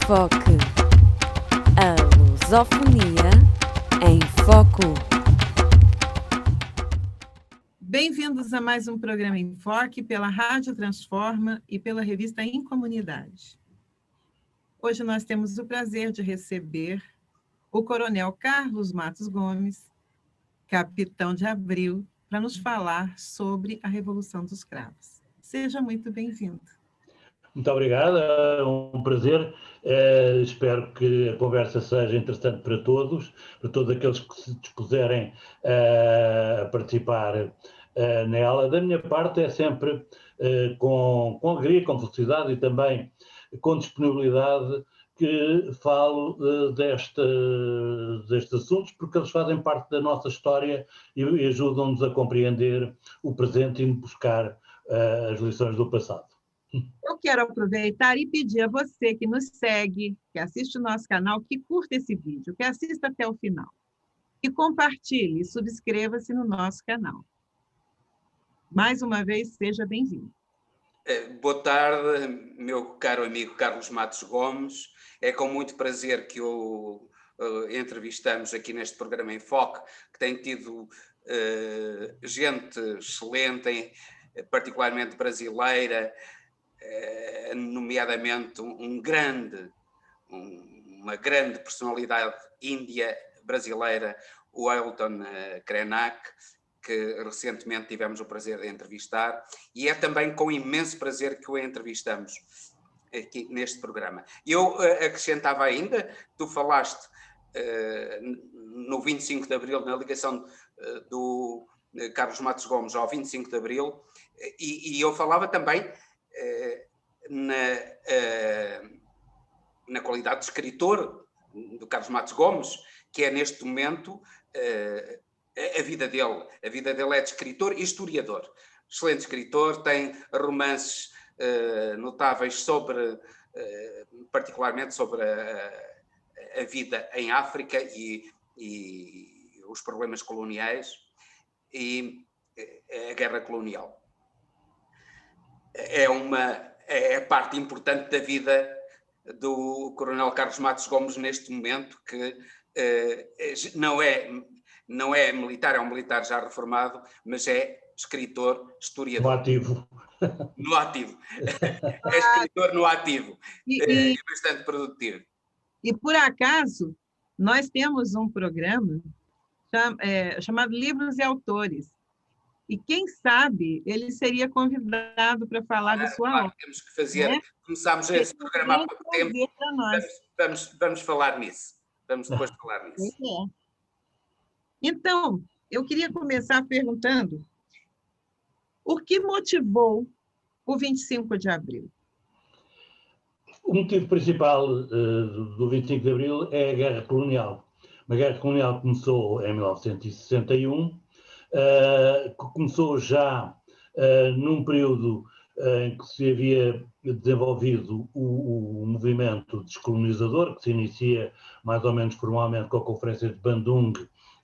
Foque. A lusofonia em foco. Bem-vindos a mais um programa em Foque pela Rádio Transforma e pela revista Em Comunidade. Hoje nós temos o prazer de receber o Coronel Carlos Matos Gomes, capitão de Abril, para nos falar sobre a Revolução dos Cravos. Seja muito bem-vindo. Muito obrigado, é um prazer. Espero que a conversa seja interessante para todos aqueles que se dispuserem a participar nela. Da minha parte é sempre com alegria, com felicidade e também com disponibilidade que falo destes assuntos, porque eles fazem parte da nossa história e ajudam-nos a compreender o presente e buscar as lições do passado. Eu quero aproveitar e pedir a você que nos segue, que assiste o nosso canal, que curta esse vídeo, que assista até o final. E compartilhe, subscreva-se no nosso canal. Mais uma vez, seja bem-vindo. Boa tarde, meu caro amigo Carlos Matos Gomes. É com muito prazer que o entrevistamos aqui neste programa em Foque, que tem tido gente excelente, particularmente brasileira, nomeadamente uma grande personalidade índia brasileira, o Ailton Krenak, que recentemente tivemos o prazer de entrevistar, e é também com imenso prazer que o entrevistamos aqui neste programa. Eu acrescentava ainda, tu falaste no 25 de Abril, na ligação do Carlos Matos Gomes ao 25 de Abril, e eu falava também na qualidade de escritor do Carlos Matos Gomes, que é neste momento a vida dele. A vida dele é de escritor e historiador. Excelente escritor, tem romances notáveis particularmente sobre a vida em África e os problemas coloniais e a guerra colonial. É parte importante da vida do Coronel Carlos Matos Gomes neste momento, que não é militar, é um militar já reformado, mas é escritor, historiador. No ativo. É escritor no ativo. E bastante produtivo. E, por acaso, nós temos um programa chamado Livros e Autores. E quem sabe ele seria convidado para falar da sua obra. Temos que fazer. Né? Começámos esse programa há pouco tempo. Vamos falar nisso. Vamos depois falar nisso. Então, eu queria começar perguntando o que motivou o 25 de Abril? O motivo principal do 25 de Abril é a Guerra Colonial. Uma guerra colonial que começou em 1961, que começou já num período em que se havia desenvolvido o movimento descolonizador, que se inicia mais ou menos formalmente com a Conferência de Bandung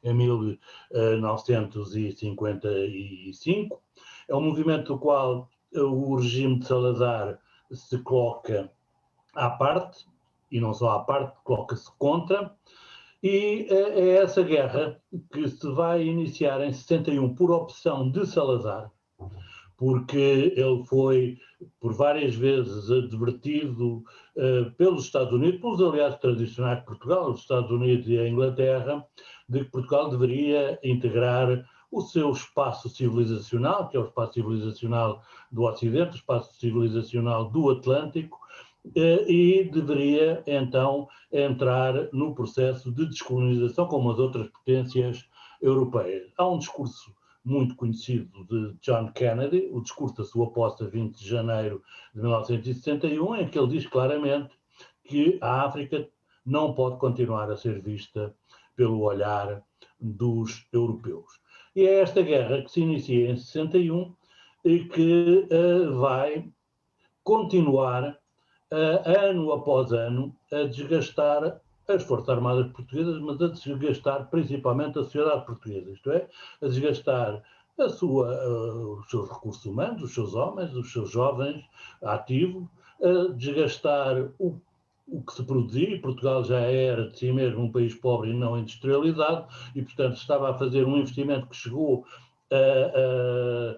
em 1955. É um movimento do qual o regime de Salazar se coloca à parte, e não só à parte, coloca-se contra, e é essa guerra que se vai iniciar em 61 por opção de Salazar, porque ele foi por várias vezes advertido pelos Estados Unidos, pelos aliados tradicionais de Portugal, os Estados Unidos e a Inglaterra, de que Portugal deveria integrar o seu espaço civilizacional, que é o espaço civilizacional do Ocidente, o espaço civilizacional do Atlântico, e deveria então entrar no processo de descolonização como as outras potências europeias. Há um discurso muito conhecido de John Kennedy, o discurso da sua posse a 20 de janeiro de 1961, em que ele diz claramente que a África não pode continuar a ser vista pelo olhar dos europeus. E é esta guerra que se inicia em 61 e que vai continuar ano após ano a desgastar as Forças Armadas Portuguesas, mas a desgastar principalmente a sociedade portuguesa, isto é, a desgastar os seus recursos humanos, os seus homens, os seus jovens ativos, a desgastar o que se produzia, e Portugal já era de si mesmo um país pobre e não industrializado, e portanto estava a fazer um investimento que chegou a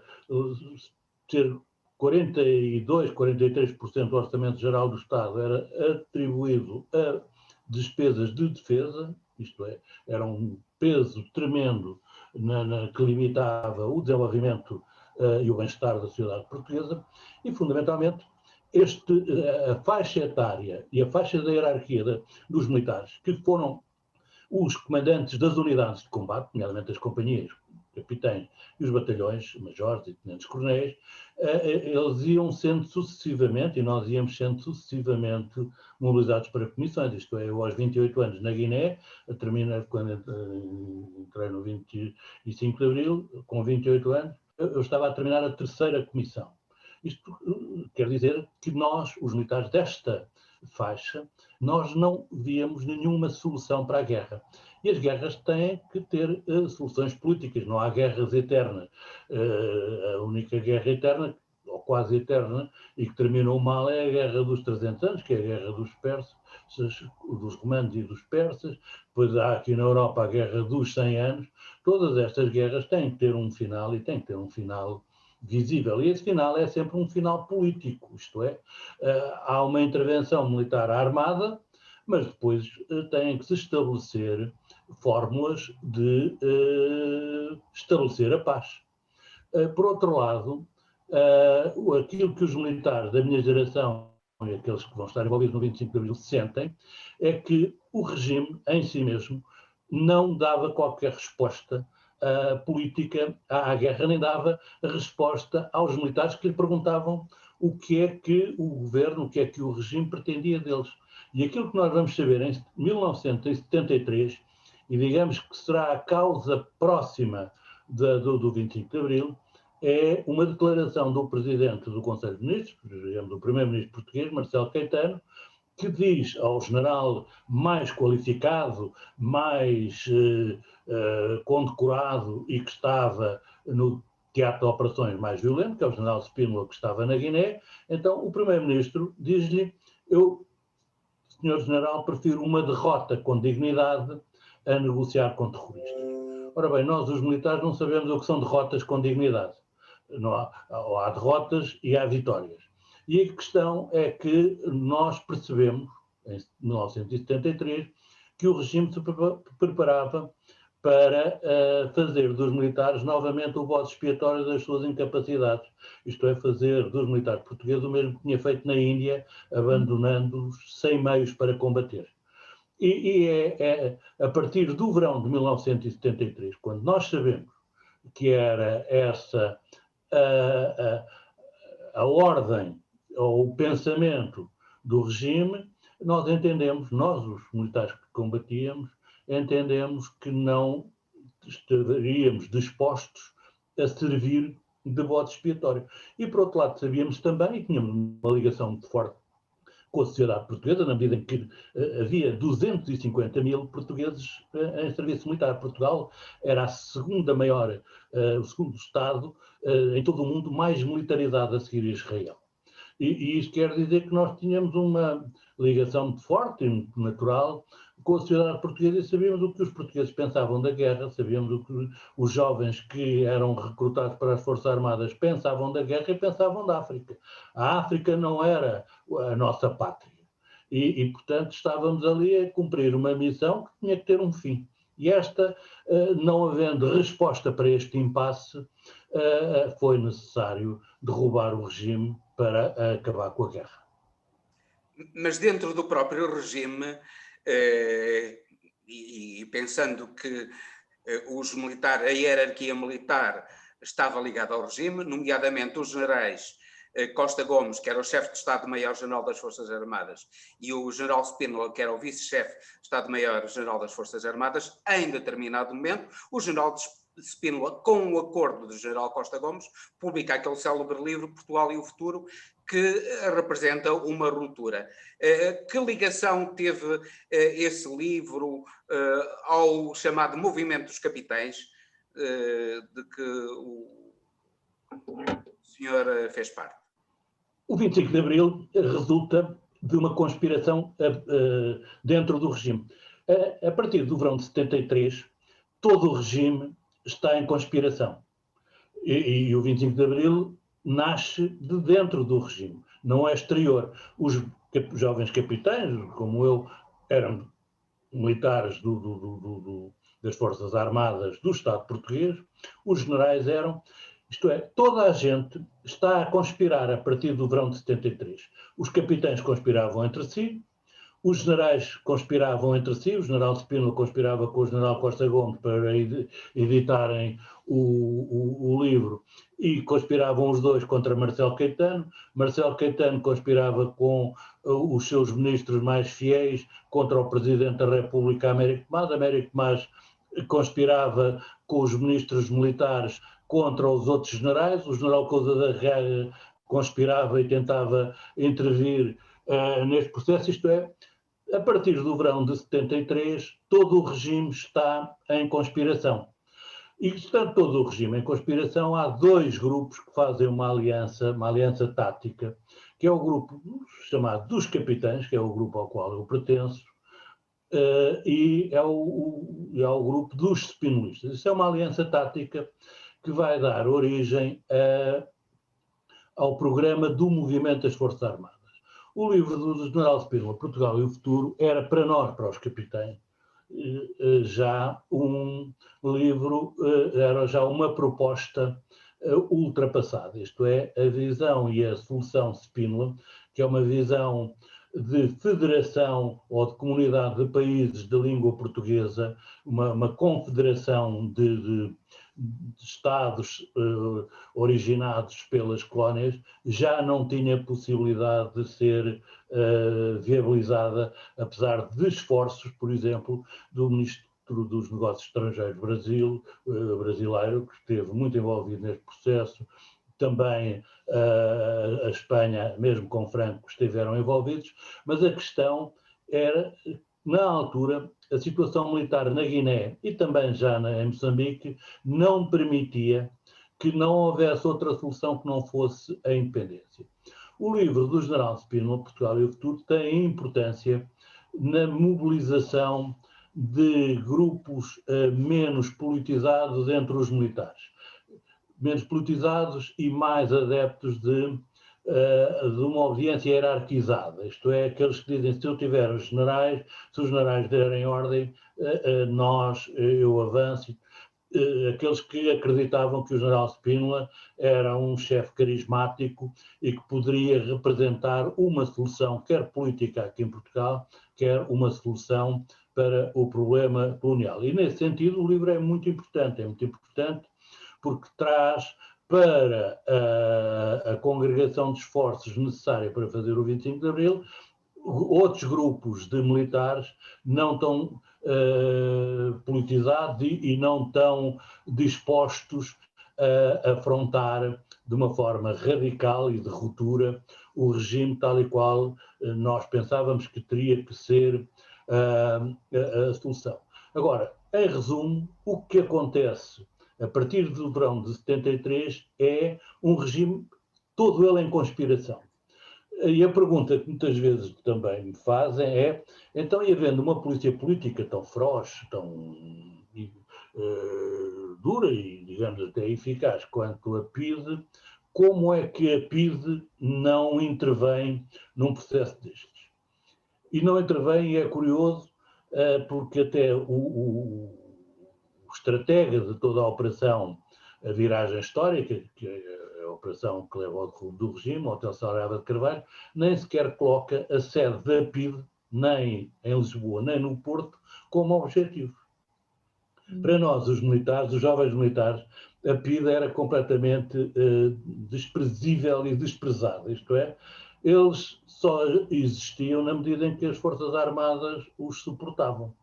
ter 42, 43% do orçamento geral do Estado era atribuído a despesas de defesa, isto é, era um peso tremendo que limitava o desenvolvimento e o bem-estar da sociedade portuguesa, e fundamentalmente a faixa etária e a faixa da hierarquia dos militares, que foram os comandantes das unidades de combate, nomeadamente as companhias, capitães e os batalhões, majores e tenentes-coronéis, eles iam sendo sucessivamente, e nós íamos sendo sucessivamente mobilizados para comissões, isto é, eu aos 28 anos na Guiné, quando entrei no 25 de Abril, com 28 anos, eu estava a terminar a terceira comissão. Isto quer dizer que nós, os militares desta faixa, nós não víamos nenhuma solução para a guerra. E as guerras têm que ter soluções políticas, não há guerras eternas. A única guerra eterna, ou quase eterna, e que terminou mal é a Guerra dos 300 anos, que é a Guerra dos Persas, dos romanos e dos persas. Depois há aqui na Europa a Guerra dos 100 anos. Todas estas guerras têm que ter um final, e têm que ter um final visível. E esse final é sempre um final político, isto é, há uma intervenção militar armada, mas depois têm que se estabelecer fórmulas de estabelecer a paz. Por outro lado, aquilo que os militares da minha geração e aqueles que vão estar envolvidos no 25 de Abril sentem é que o regime em si mesmo não dava qualquer resposta política à guerra, nem dava resposta aos militares que lhe perguntavam o que é que o governo, o que é que o regime pretendia deles. E aquilo que nós vamos saber em 1973, e digamos que será a causa próxima do 25 de Abril, é uma declaração do Presidente do Conselho de Ministros, digamos, do Primeiro-Ministro português, Marcelo Caetano, que diz ao general mais qualificado, mais condecorado e que estava no teatro de operações mais violento, que é o general Spínola, que estava na Guiné. Então o primeiro-ministro diz-lhe: eu, senhor general, prefiro uma derrota com dignidade a negociar com terroristas. Ora bem, nós os militares não sabemos o que são derrotas com dignidade. Não há derrotas e há vitórias. E a questão é que nós percebemos, em 1973, que o regime se preparava para fazer dos militares novamente o bode expiatório das suas incapacidades. Isto é, fazer dos militares portugueses o mesmo que tinha feito na Índia, abandonando-os sem meios para combater. E é a partir do verão de 1973, quando nós sabemos que era essa a ordem ou o pensamento do regime, nós entendemos, nós os militares que combatíamos, entendemos que não estaríamos dispostos a servir de bode expiatório. E por outro lado sabíamos também, e tínhamos uma ligação muito forte com a sociedade portuguesa, na medida em que havia 250 mil portugueses em serviço militar. Portugal era a segunda maior, o segundo Estado em todo o mundo mais militarizado a seguir Israel. E isto quer dizer que nós tínhamos uma ligação muito forte e muito natural com a sociedade portuguesa e sabíamos o que os portugueses pensavam da guerra, sabíamos o que os jovens que eram recrutados para as Forças Armadas pensavam da guerra e pensavam da África. A África não era a nossa pátria. E portanto, estávamos ali a cumprir uma missão que tinha que ter um fim. E esta, não havendo resposta para este impasse, foi necessário derrubar o regime para acabar com a guerra. Mas dentro do próprio regime, e pensando que os militares, a hierarquia militar estava ligada ao regime, nomeadamente os generais Costa Gomes, que era o chefe de Estado-Maior-General das Forças Armadas, e o general Spínola, que era o vice-chefe de Estado-Maior-General das Forças Armadas, em determinado momento, o general Spínola, com o acordo do general Costa Gomes, publica aquele célebre livro, Portugal e o Futuro, que representa uma ruptura. Que ligação teve esse livro ao chamado Movimento dos Capitães, de que o senhor fez parte? O 25 de Abril resulta de uma conspiração dentro do regime. A partir do verão de 73, todo o regime está em conspiração. E o 25 de Abril nasce de dentro do regime, não é exterior. Os jovens capitães, como eu, eram militares das Forças Armadas do Estado português, os generais eram, isto é, toda a gente está a conspirar a partir do verão de 73. Os capitães conspiravam entre si, os generais conspiravam entre si, o general Spínola conspirava com o general Costa Gomes para editarem o livro e conspiravam os dois contra Marcelo Caetano. Marcelo Caetano conspirava com os seus ministros mais fiéis contra o Presidente da República, Américo Tomás. Américo Tomás conspirava com os ministros militares contra os outros generais. O general Cousa da Reaga conspirava e tentava intervir neste processo, isto é, a partir do verão de 73, todo o regime está em conspiração. E estando todo o regime em conspiração, há dois grupos que fazem uma aliança tática, que é o grupo chamado dos capitães, que é o grupo ao qual eu pertenço, e é o grupo dos spinolistas. Isso é uma aliança tática que vai dar origem ao programa do Movimento das Forças Armadas. O livro do general Spínola, Portugal e o Futuro, era para nós, para os capitães, já um livro, era já uma proposta ultrapassada, isto é, a visão e a solução Spínola, que é uma visão de federação ou de comunidade de países de língua portuguesa, uma confederação de Estados originados pelas colónias, já não tinha possibilidade de ser viabilizada, apesar de esforços, por exemplo, do Ministro dos Negócios Estrangeiros brasileiro, que esteve muito envolvido neste processo. Também a Espanha, mesmo com Franco, estiveram envolvidos, mas a questão era, na altura, a situação militar na Guiné e também já em Moçambique não permitia que não houvesse outra solução que não fosse a independência. O livro do general Spínola, Portugal e o Futuro, tem importância na mobilização de grupos menos politizados entre os militares. Menos politizados e mais adeptos de uma obediência hierarquizada, isto é, aqueles que dizem, se eu tiver os generais, se os generais derem ordem, eu avanço, aqueles que acreditavam que o general Spínola era um chefe carismático e que poderia representar uma solução, quer política aqui em Portugal, quer uma solução para o problema colonial. E nesse sentido o livro é muito importante porque traz para a congregação de esforços necessária para fazer o 25 de Abril, outros grupos de militares não tão politizados e não tão dispostos a afrontar de uma forma radical e de ruptura o regime tal e qual nós pensávamos que teria que ser a solução. Agora, em resumo, o que acontece a partir do verão de 73, é um regime todo ele em conspiração. E a pergunta que muitas vezes também me fazem é, então, e havendo uma polícia política tão feroz, tão dura e, digamos, até eficaz quanto a PIDE, como é que a PIDE não intervém num processo destes? E não intervém, e é curioso, porque até o estratega de toda a operação, a viragem histórica, que é a operação que leva ao derrubo do regime, o Hotel Salgado de Carvalho, nem sequer coloca a sede da PIDE, nem em Lisboa, nem no Porto, como objetivo. Para nós, os militares, os jovens militares, a PIDE era completamente desprezível e desprezada, isto é, eles só existiam na medida em que as Forças Armadas os suportavam.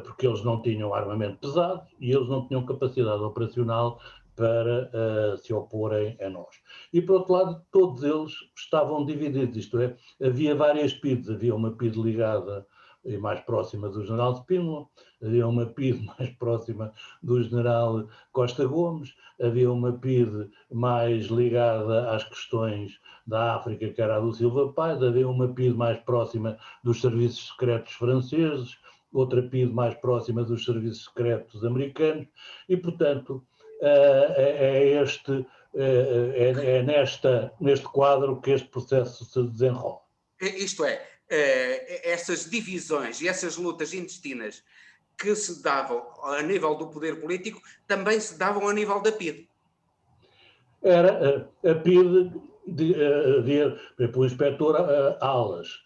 Porque eles não tinham armamento pesado e eles não tinham capacidade operacional para se oporem a nós. E, por outro lado, todos eles estavam divididos, isto é, havia várias PIDs, havia uma PID ligada e mais próxima do general Spínola, havia uma PIDE mais próxima do general Costa Gomes, havia uma PIDE mais ligada às questões da África, que era a do Silva Paz, havia uma PIDE mais próxima dos serviços secretos franceses, outra PIDE mais próxima dos serviços secretos americanos, e, portanto, neste quadro que este processo se desenrola. Isto é, essas divisões e essas lutas intestinas que se davam a nível do poder político também se davam a nível da PIDE. Era a PIDE, o inspetor Alas,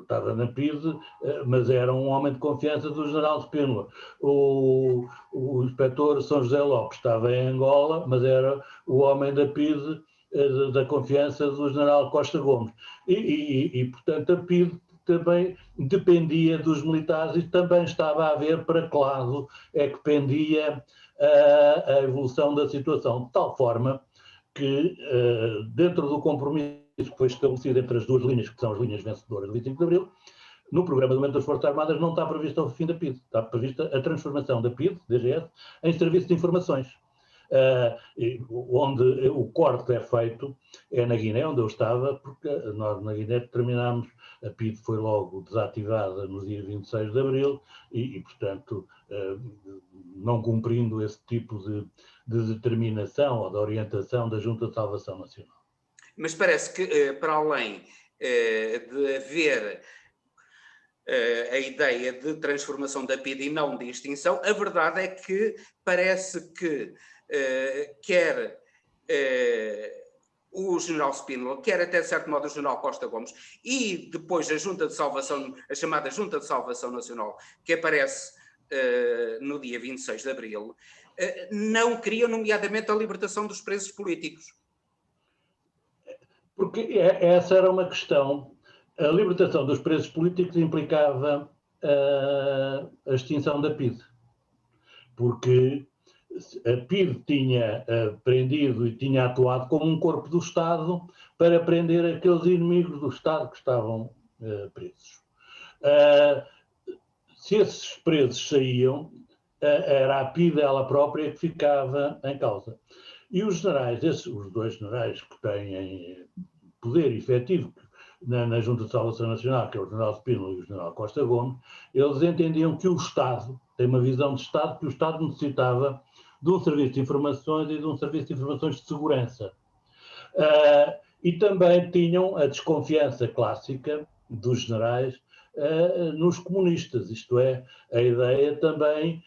estava na PIDE, mas era um homem de confiança do general Spínola. O inspetor São José Lopes estava em Angola, mas era o homem da PIDE, da confiança do general Costa Gomes. Portanto, a PIDE também dependia dos militares e também estava a ver para que lado é que pendia a evolução da situação, de tal forma que, dentro do compromisso que foi estabelecido entre as duas linhas, que são as linhas vencedoras do 25 de Abril, no programa do momento das Forças Armadas não está previsto o fim da PIDE, está prevista a transformação da PIDE, DGS, em serviço de informações. Onde o corte é feito é na Guiné, onde eu estava, porque nós na Guiné terminámos, a PIDE foi logo desativada no dia 26 de Abril portanto, não cumprindo esse tipo de determinação ou de orientação da Junta de Salvação Nacional. Mas parece que, para além de haver a ideia de transformação da PIDE e não de extinção, a verdade é que parece que quer o general Spínola, quer até de certo modo o general Costa Gomes e depois a Junta de Salvação, a chamada Junta de Salvação Nacional, que aparece no dia 26 de Abril, não queriam nomeadamente a libertação dos presos políticos. Porque essa era uma questão. A libertação dos presos políticos implicava a extinção da PIDE. Porque a PIDE tinha prendido e tinha atuado como um corpo do Estado para prender aqueles inimigos do Estado que estavam presos. Se esses presos saíam, era a PIDE ela própria que ficava em causa. E os generais, os dois generais que têm poder efetivo na Junta de Salvação Nacional, que é o general Spínola e o general Costa Gomes, eles entendiam que o Estado, tem uma visão de Estado, que o Estado necessitava de um serviço de informações e de um serviço de informações de segurança. E também tinham a desconfiança clássica dos generais nos comunistas, isto é, a ideia também,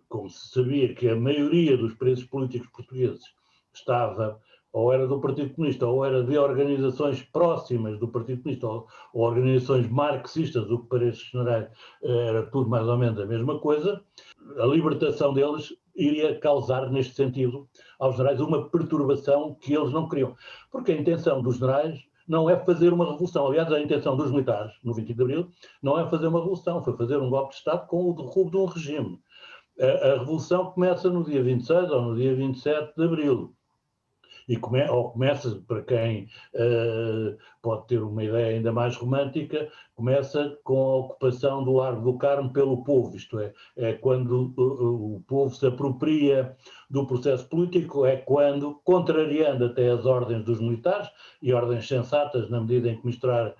como se sabia que a maioria dos presos políticos portugueses estava ou era do Partido Comunista, ou era de organizações próximas do Partido Comunista, ou organizações marxistas, o que para estes generais era tudo mais ou menos a mesma coisa, a libertação deles iria causar, neste sentido, aos generais uma perturbação que eles não queriam. Porque a intenção dos generais não é fazer uma revolução. Aliás, a intenção dos militares, no 25 de Abril, não é fazer uma revolução, foi fazer um golpe de Estado com o derrubo de um regime. A revolução começa no dia 26 ou no dia 27 de Abril. Ou começa, para quem pode ter uma ideia ainda mais romântica, começa com a ocupação do Largo do Carmo pelo povo, isto é quando o povo se apropria do processo político, é quando, contrariando até as ordens dos militares, e ordens sensatas na medida em que misturar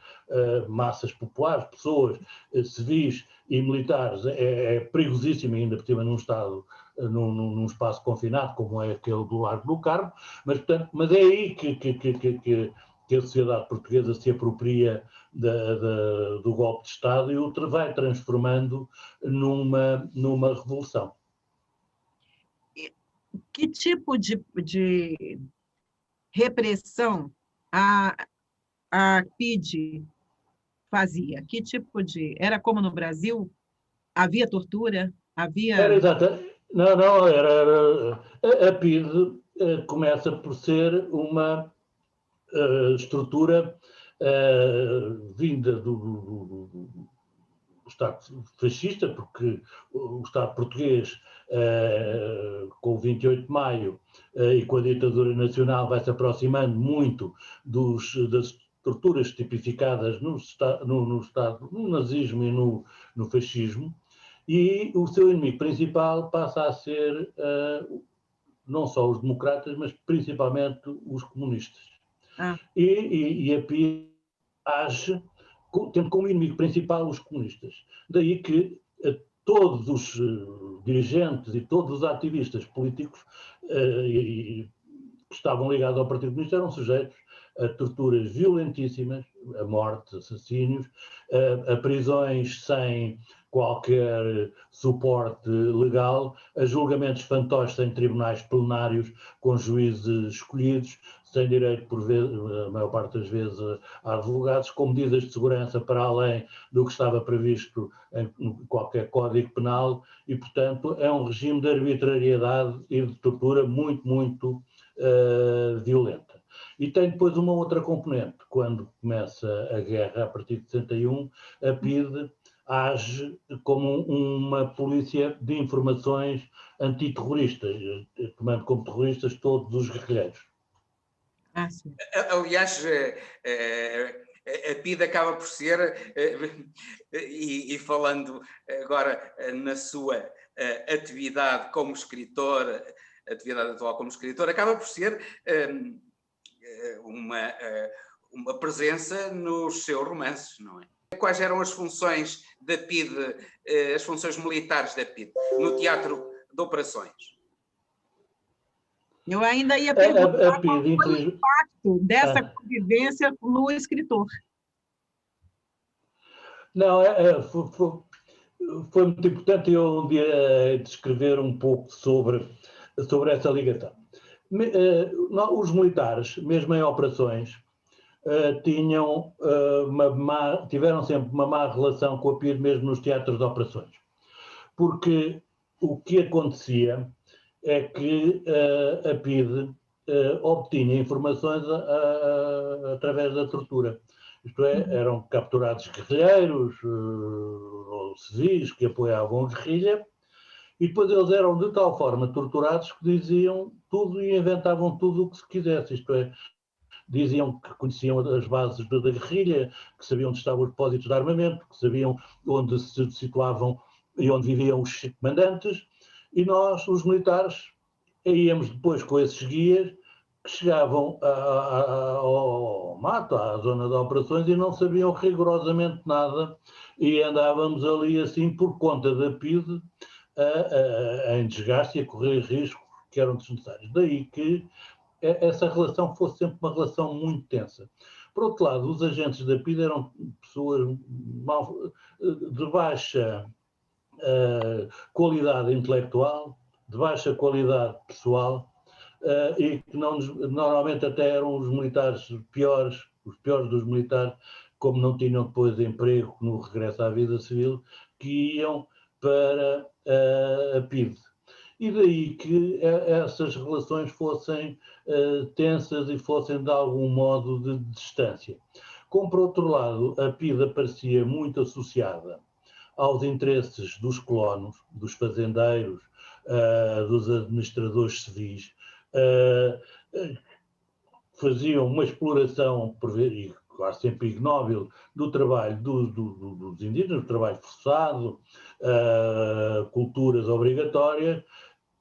massas populares, pessoas, civis e militares, é perigosíssimo, ainda por cima num Estado, num espaço confinado como é aquele do Largo do Carmo, mas é aí que a sociedade portuguesa se apropria do golpe de Estado e o vai transformando numa revolução. Que tipo de repressão a PIDE fazia? Que tipo de... Era como no Brasil? Havia tortura? Havia... Era exatamente... Não, era a PIDE começa por ser uma estrutura vinda do Estado fascista, porque o Estado português, com o 28 de maio e com a ditadura nacional, vai se aproximando muito das torturas tipificadas no nazismo e no fascismo, e o seu inimigo principal passa a ser não só os democratas, mas principalmente os comunistas. E a PIDE age tendo como inimigo principal os comunistas. Daí que todos os dirigentes e todos os ativistas políticos que estavam ligados ao Partido Comunista eram sujeitos a torturas violentíssimas, a morte, assassínios, a prisões sem qualquer suporte legal, a julgamentos fantoches em tribunais plenários com juízes escolhidos, sem direito, por vezes, a maior parte das vezes, a advogados, com medidas de segurança para além do que estava previsto em qualquer código penal, e, portanto, é um regime de arbitrariedade e de tortura muito, muito violenta. E tem depois uma outra componente. Quando começa a guerra, a partir de 61, a PIDE age como uma polícia de informações antiterroristas, tomando como terroristas todos os guerrilheiros. Sim. Aliás, a PIDE acaba por ser, e falando agora na sua atividade como escritor, atividade atual como escritor, acaba por ser uma presença nos seus romances, não é? Quais eram as funções da PIDE, as funções militares da PIDE, no teatro de operações? Eu ainda ia perguntar qual PIDE, foi o impacto dessa convivência no escritor. Não, foi muito importante eu um dia descrever um pouco sobre essa ligação. Os militares, mesmo em operações, tiveram sempre uma má relação com a PIDE, mesmo nos teatros de operações. Porque o que acontecia é que a PIDE obtinha informações através da tortura. Isto é, eram capturados guerrilheiros ou civis que apoiavam a guerrilha, e depois eles eram de tal forma torturados que diziam tudo e inventavam tudo o que se quisesse. Isto é, diziam que conheciam as bases da guerrilha, que sabiam onde estavam os depósitos de armamento, que sabiam onde se situavam e onde viviam os comandantes, e nós, os militares, íamos depois com esses guias que chegavam ao mato, à zona de operações, e não sabiam rigorosamente nada, e andávamos ali assim por conta da PIDE em desgaste e a correr riscos que eram desnecessários. Daí que essa relação fosse sempre uma relação muito tensa. Por outro lado, os agentes da PIDE eram pessoas de baixa qualidade intelectual, de baixa qualidade pessoal, e que normalmente até eram os militares piores, os piores dos militares, como não tinham depois emprego no regresso à vida civil, que iam para a PIDE. E daí que essas relações fossem tensas e fossem de algum modo de distância. Como, por outro lado, a PIDE aparecia muito associada aos interesses dos colonos, dos fazendeiros, dos administradores civis, faziam uma exploração, por ver, e quase sempre ignóbil, do trabalho dos indígenas, do trabalho forçado, culturas obrigatórias.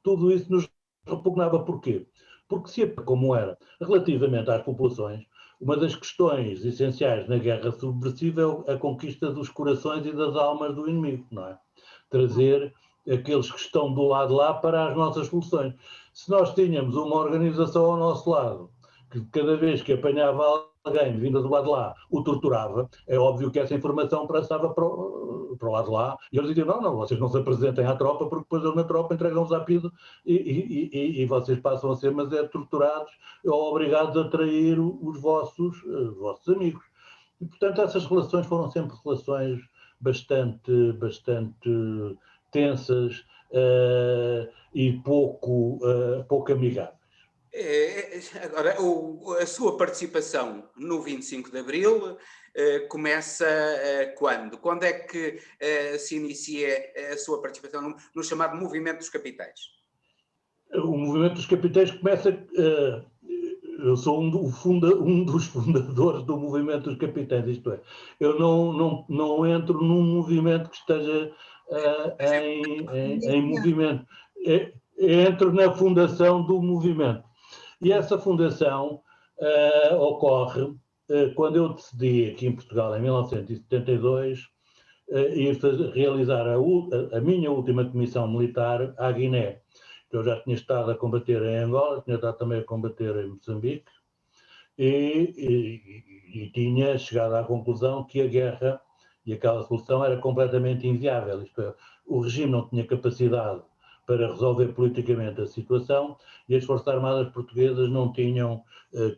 Tudo isso nos repugnava. Porquê? Porque, como era relativamente às populações, uma das questões essenciais na guerra subversiva é a conquista dos corações e das almas do inimigo, não é? Trazer aqueles que estão do lado de lá para as nossas soluções. Se nós tínhamos uma organização ao nosso lado, que cada vez que apanhava alguém vindo do lado de lá o torturava, é óbvio que essa informação passava para o lado de lá, e eles diziam, não, vocês não se apresentem à tropa, porque depois eles na tropa entregam-os à PIDE e vocês passam a ser, mas torturados ou obrigados a trair os vossos amigos. E, portanto, essas relações foram sempre relações bastante tensas e pouco amigáveis. Agora, a sua participação no 25 de Abril começa quando? Quando é que se inicia a sua participação no chamado Movimento dos Capitães? O Movimento dos Capitães começa eu sou um dos fundadores do movimento dos capitães, isto é, eu não entro num movimento que esteja em movimento, entro na fundação do movimento. E essa fundação ocorre quando eu decidi aqui em Portugal, em 1972, ir realizar a minha última comissão militar à Guiné. Eu já tinha estado a combater em Angola, tinha estado também a combater em Moçambique e tinha chegado à conclusão que a guerra e aquela solução era completamente inviável. Isto é, o regime não tinha capacidade para resolver politicamente a situação e as Forças Armadas Portuguesas não tinham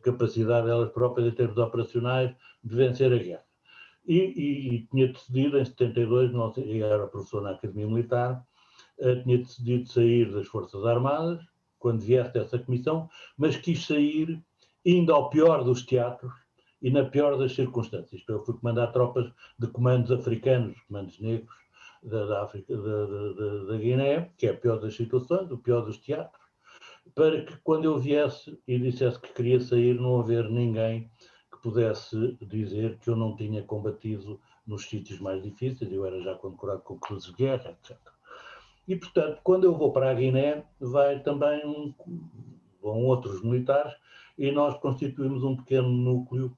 capacidade elas próprias, em termos operacionais, de vencer a guerra. E tinha decidido, em 72, era professor na Academia Militar, tinha decidido sair das Forças Armadas, quando viesse essa comissão, mas quis sair indo ao pior dos teatros e na pior das circunstâncias. Eu fui comandar tropas de comandos africanos, comandos negros da África, da Guiné, que é a pior das situações, o pior dos teatros, para que quando eu viesse e dissesse que queria sair, não haver ninguém que pudesse dizer que eu não tinha combatido nos sítios mais difíceis, eu era já condecorado com cruzes de guerra, etc. E, portanto, quando eu vou para a Guiné, vão outros militares e nós constituímos um pequeno núcleo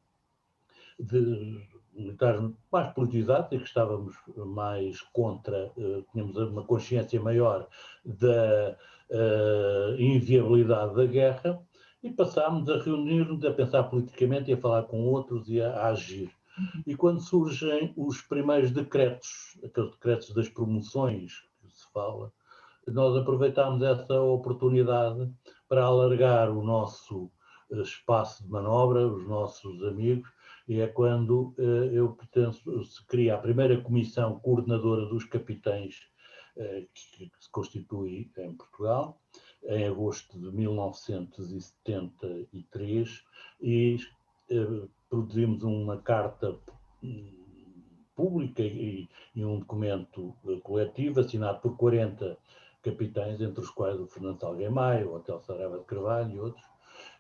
de militares mais politizados e que estávamos mais contra, tínhamos uma consciência maior da inviabilidade da guerra e passámos a reunir-nos, a pensar politicamente e a falar com outros e a agir. E quando surgem os primeiros decretos, aqueles decretos das promoções, se fala, nós aproveitámos essa oportunidade para alargar o nosso espaço de manobra, os nossos amigos, e é quando se cria a primeira comissão coordenadora dos capitães que se constitui em Portugal, em agosto de 1973, e produzimos uma carta pública e um documento coletivo assinado por 40 capitães, entre os quais o Fernando Salgueiro Maia, o Hotel Saraiva de Carvalho e outros,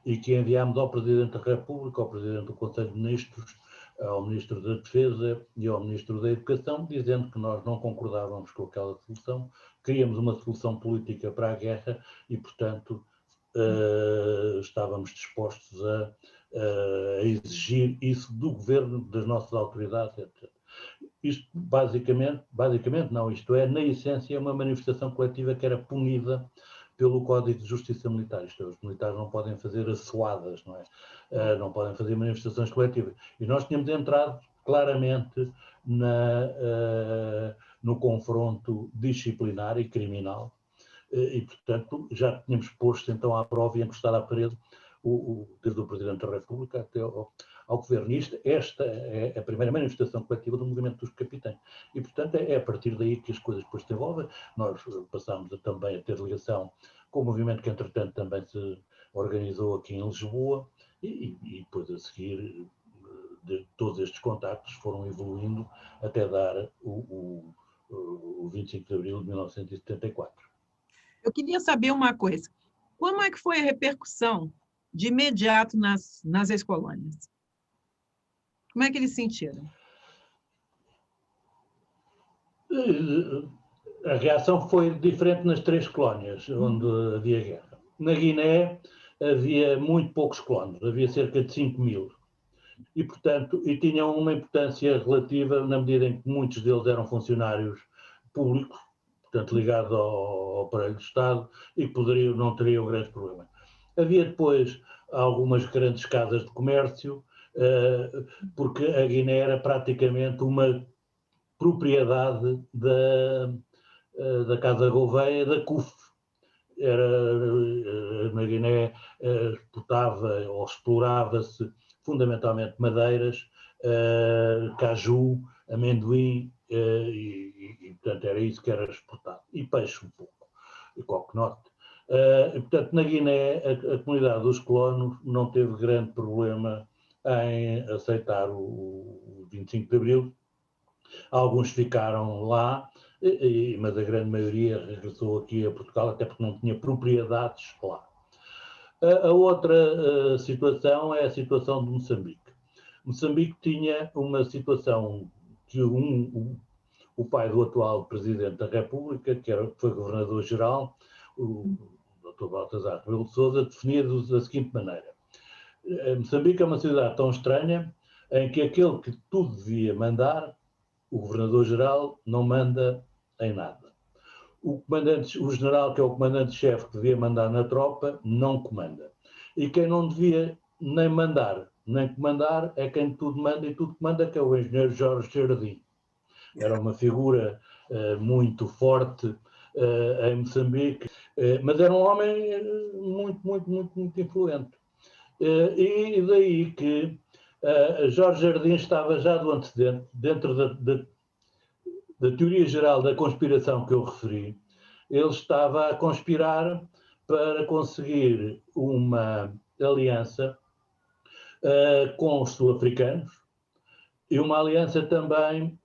e que enviámos ao Presidente da República, ao Presidente do Conselho de Ministros, ao Ministro da Defesa e ao Ministro da Educação, dizendo que nós não concordávamos com aquela solução, queríamos uma solução política para a guerra e, portanto, estávamos dispostos a exigir isso do governo, das nossas autoridades, etc. Isto basicamente não, isto é, na essência, uma manifestação coletiva que era punida pelo Código de Justiça Militar. Isto é, os militares não podem fazer assoadas, não é? Não podem fazer manifestações coletivas. E nós tínhamos entrado claramente no confronto disciplinar e criminal e, portanto, já tínhamos posto então à prova e encostado à parede desde o Presidente da República até ao Governo. Esta é a primeira manifestação coletiva do movimento dos capitães. E, portanto, é a partir daí que as coisas depois se desenvolvem. Nós passámos também a ter ligação com o movimento que, entretanto, também se organizou aqui em Lisboa e depois a seguir todos estes contactos foram evoluindo até dar o 25 de abril de 1974. Eu queria saber uma coisa. Como é que foi a repercussão de imediato nas ex-colônias? Como é que eles sentiram? A reação foi diferente nas 3 colónias onde havia guerra. Na Guiné havia muito poucos colonos, havia cerca de 5.000. E, portanto, tinham uma importância relativa na medida em que muitos deles eram funcionários públicos, portanto, ligados ao aparelho do Estado, e não teriam grande problema. Havia depois algumas grandes casas de comércio, porque a Guiné era praticamente uma propriedade da Casa Gouveia, da CUF. Na Guiné exportava ou explorava-se fundamentalmente madeiras, caju, amendoim, e portanto era isso que era exportado. E peixe um pouco, e coconote. E, portanto, na Guiné, a comunidade dos colonos não teve grande problema em aceitar o 25 de Abril. Alguns ficaram lá, mas a grande maioria regressou aqui a Portugal, até porque não tinha propriedades lá. A outra situação é a situação de Moçambique. Moçambique tinha uma situação que o pai do atual Presidente da República, foi Governador-Geral, o Dr. Baltasar Rebelo de Sousa, definia da seguinte maneira. Moçambique é uma cidade tão estranha em que aquele que tudo devia mandar, o Governador-Geral, não manda em nada. O general, que é o comandante-chefe que devia mandar na tropa, não comanda. E quem não devia nem mandar, nem comandar, é quem tudo manda e tudo comanda, que é o engenheiro Jorge Jardim. Era uma figura muito forte em Moçambique, mas era um homem muito influente. E daí que Jorge Jardim estava já do antecedente, dentro da teoria geral da conspiração que eu referi, ele estava a conspirar para conseguir uma aliança com os sul-africanos e uma aliança também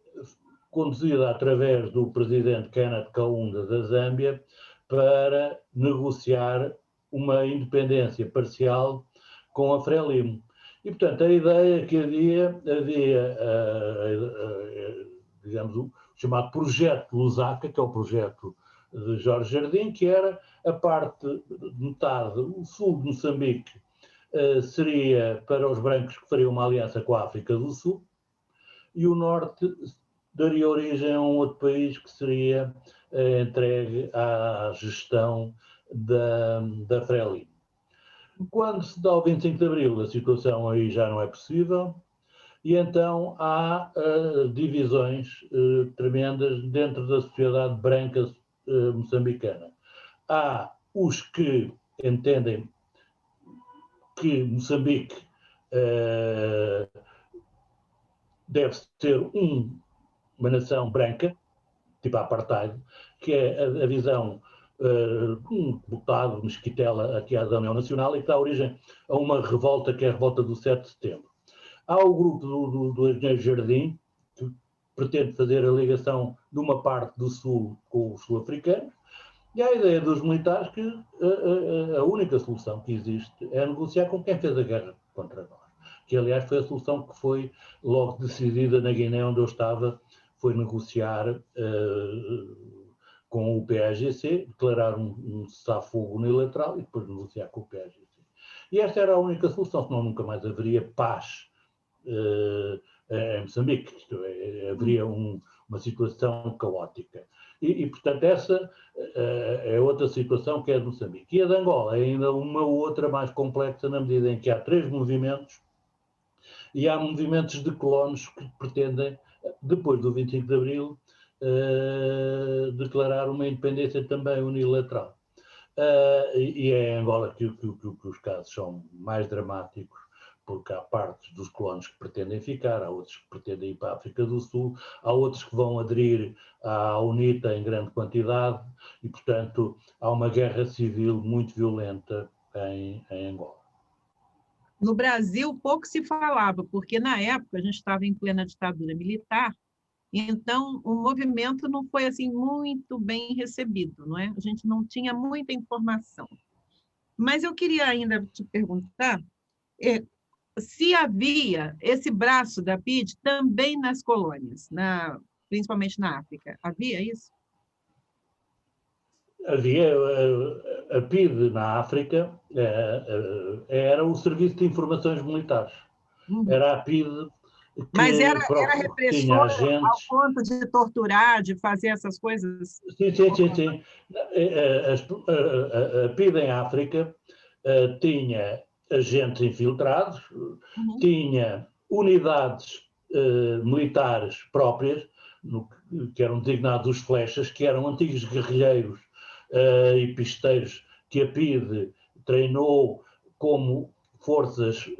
conduzida através do presidente Kenneth Kaunda da Zâmbia para negociar uma independência parcial com a Frelimo. E, portanto, a ideia que havia digamos, o chamado Projeto Lusaka, que é o projeto de Jorge Jardim, que era a parte, metade, o sul de Moçambique, seria para os brancos que fariam uma aliança com a África do Sul, e o norte daria origem a um outro país que seria entregue à gestão da Frelimo. Quando se dá o 25 de Abril, a situação aí já não é possível, e então há divisões tremendas dentro da sociedade branca moçambicana. Há os que entendem que Moçambique deve ser uma nação branca, tipo a apartheid, que é a visão um bocado mesquitela aqui da União Nacional e que dá origem a uma revolta que é a revolta do 7 de setembro. Há o grupo do engenheiro Jardim, que pretende fazer a ligação de uma parte do Sul com os sul-africanos, e há a ideia dos militares que a única solução que existe é negociar com quem fez a guerra contra nós. Que, aliás, foi a solução que foi logo decidida na Guiné, onde eu estava, foi negociar com o PAGC, declarar um cessar-fogo unilateral e depois negociar com o PAGC. E esta era a única solução, senão nunca mais haveria paz em Moçambique. Isto é, haveria uma situação caótica. E, portanto, essa é outra situação que é de Moçambique. E a de Angola é ainda uma outra mais complexa, na medida em que há 3 movimentos, e há movimentos de colonos que pretendem, depois do 25 de Abril, declarar uma independência também unilateral. E é em Angola que os casos são mais dramáticos, porque há partes dos colonos que pretendem ficar, há outros que pretendem ir para a África do Sul, há outros que vão aderir à UNITA em grande quantidade, e, portanto, há uma guerra civil muito violenta em Angola. No Brasil, pouco se falava, porque na época a gente estava em plena ditadura militar, então o movimento não foi assim muito bem recebido, não é? A gente não tinha muita informação. Mas eu queria ainda te perguntar se havia esse braço da PIDE também nas colônias, principalmente na África. Havia isso? Havia a PIDE na África, era o Serviço de Informações Militares. Era a PIDE que mas era tinha repressora agentes. ao ponto de torturar, de fazer essas coisas? Sim. A PIDE em África tinha agentes infiltrados, tinha unidades militares próprias, que eram designados os flechas, que eram antigos guerrilheiros e pisteiros que a PIDE treinou como forças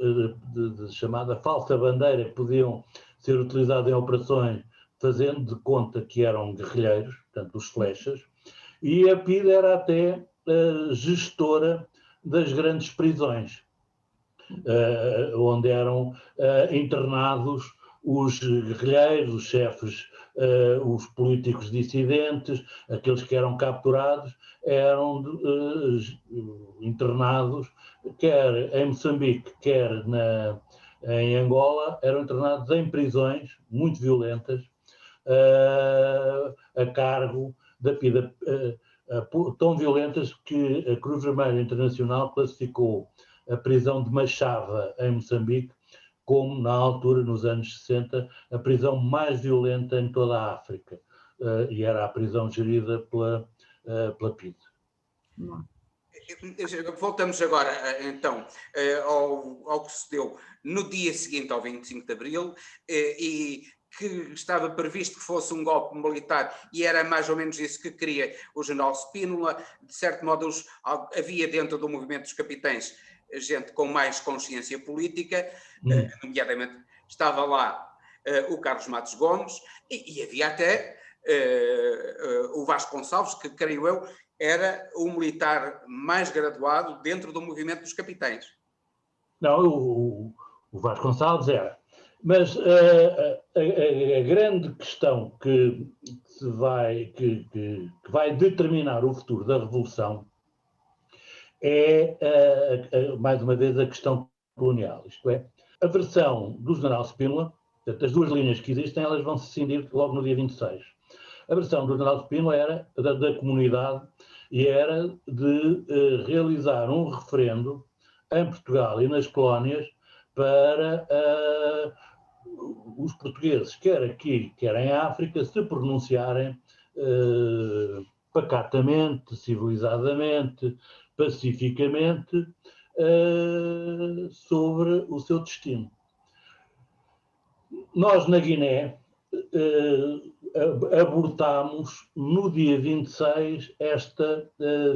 de chamada falsa bandeira, que podiam ser utilizadas em operações fazendo de conta que eram guerrilheiros, portanto os flechas, e a PIDE era até gestora das grandes prisões, onde eram internados os guerrilheiros, os chefes, os políticos dissidentes, aqueles que eram capturados, eram internados, quer em Moçambique, quer em Angola, eram internados em prisões muito violentas, a cargo tão violentas que a Cruz Vermelha Internacional classificou a prisão de Machava, em Moçambique, como, na altura, nos anos 60, a prisão mais violenta em toda a África. E era a prisão gerida pela PIDE. Voltamos agora, então, ao que se deu no dia seguinte ao 25 de Abril, e que estava previsto que fosse um golpe militar, e era mais ou menos isso que queria o general Spínola. De certo modo, havia dentro do movimento dos capitães gente com mais consciência política, nomeadamente estava lá o Carlos Matos Gomes, e havia até o Vasco Gonçalves, que, creio eu, era o militar mais graduado dentro do movimento dos capitães. Não, o Vasco Gonçalves era. Mas a grande questão que vai determinar o futuro da Revolução é, mais uma vez, a questão colonial. Isto é, a versão do general Spínola, portanto, as duas linhas que existem, elas vão se cindir logo no dia 26. A versão do general Spínola era da comunidade e era de realizar um referendo em Portugal e nas colónias para os portugueses, quer aqui, quer em África, se pronunciarem pacatamente, civilizadamente, pacificamente, sobre o seu destino. Nós, na Guiné, abortámos no dia 26 esta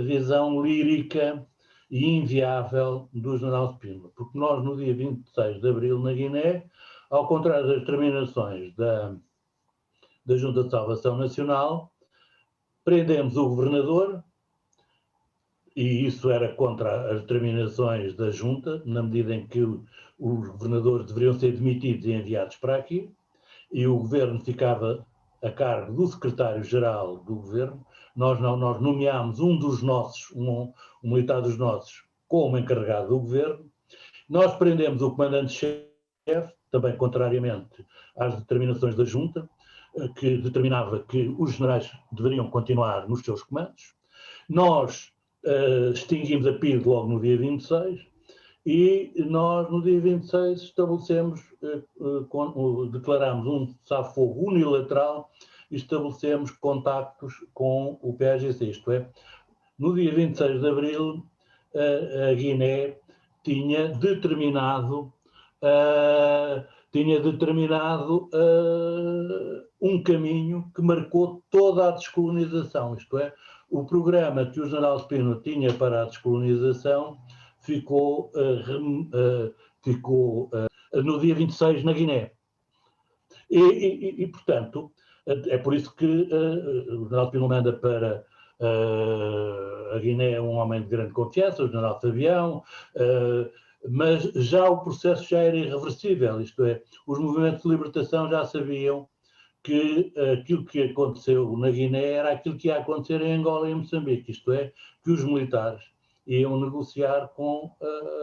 visão lírica e inviável do general Spínola, porque nós, no dia 26 de Abril, na Guiné, ao contrário das determinações da Junta de Salvação Nacional, prendemos o governador, e isso era contra as determinações da Junta, na medida em que os governadores deveriam ser demitidos e enviados para aqui, e o governo ficava a cargo do secretário-geral do governo. Nós nomeámos um militar dos nossos, como encarregado do governo. Nós prendemos o comandante-chefe, também contrariamente às determinações da Junta, que determinava que os generais deveriam continuar nos seus comandos. Nós extinguimos a PIDE logo no dia 26 e nós, no dia 26, declaramos um cessar-fogo unilateral e estabelecemos contactos com o PAGC, isto é, no dia 26 de Abril, a Guiné tinha determinado um caminho que marcou toda a descolonização, isto é, o programa que o general Spínola tinha para a descolonização ficou no dia 26 na Guiné. E portanto, é por isso que o general Spínola manda para a Guiné um homem de grande confiança, o general Fabião, mas já o processo já era irreversível, isto é, os movimentos de libertação já sabiam que aquilo que aconteceu na Guiné era aquilo que ia acontecer em Angola e em Moçambique, isto é, que os militares iam negociar com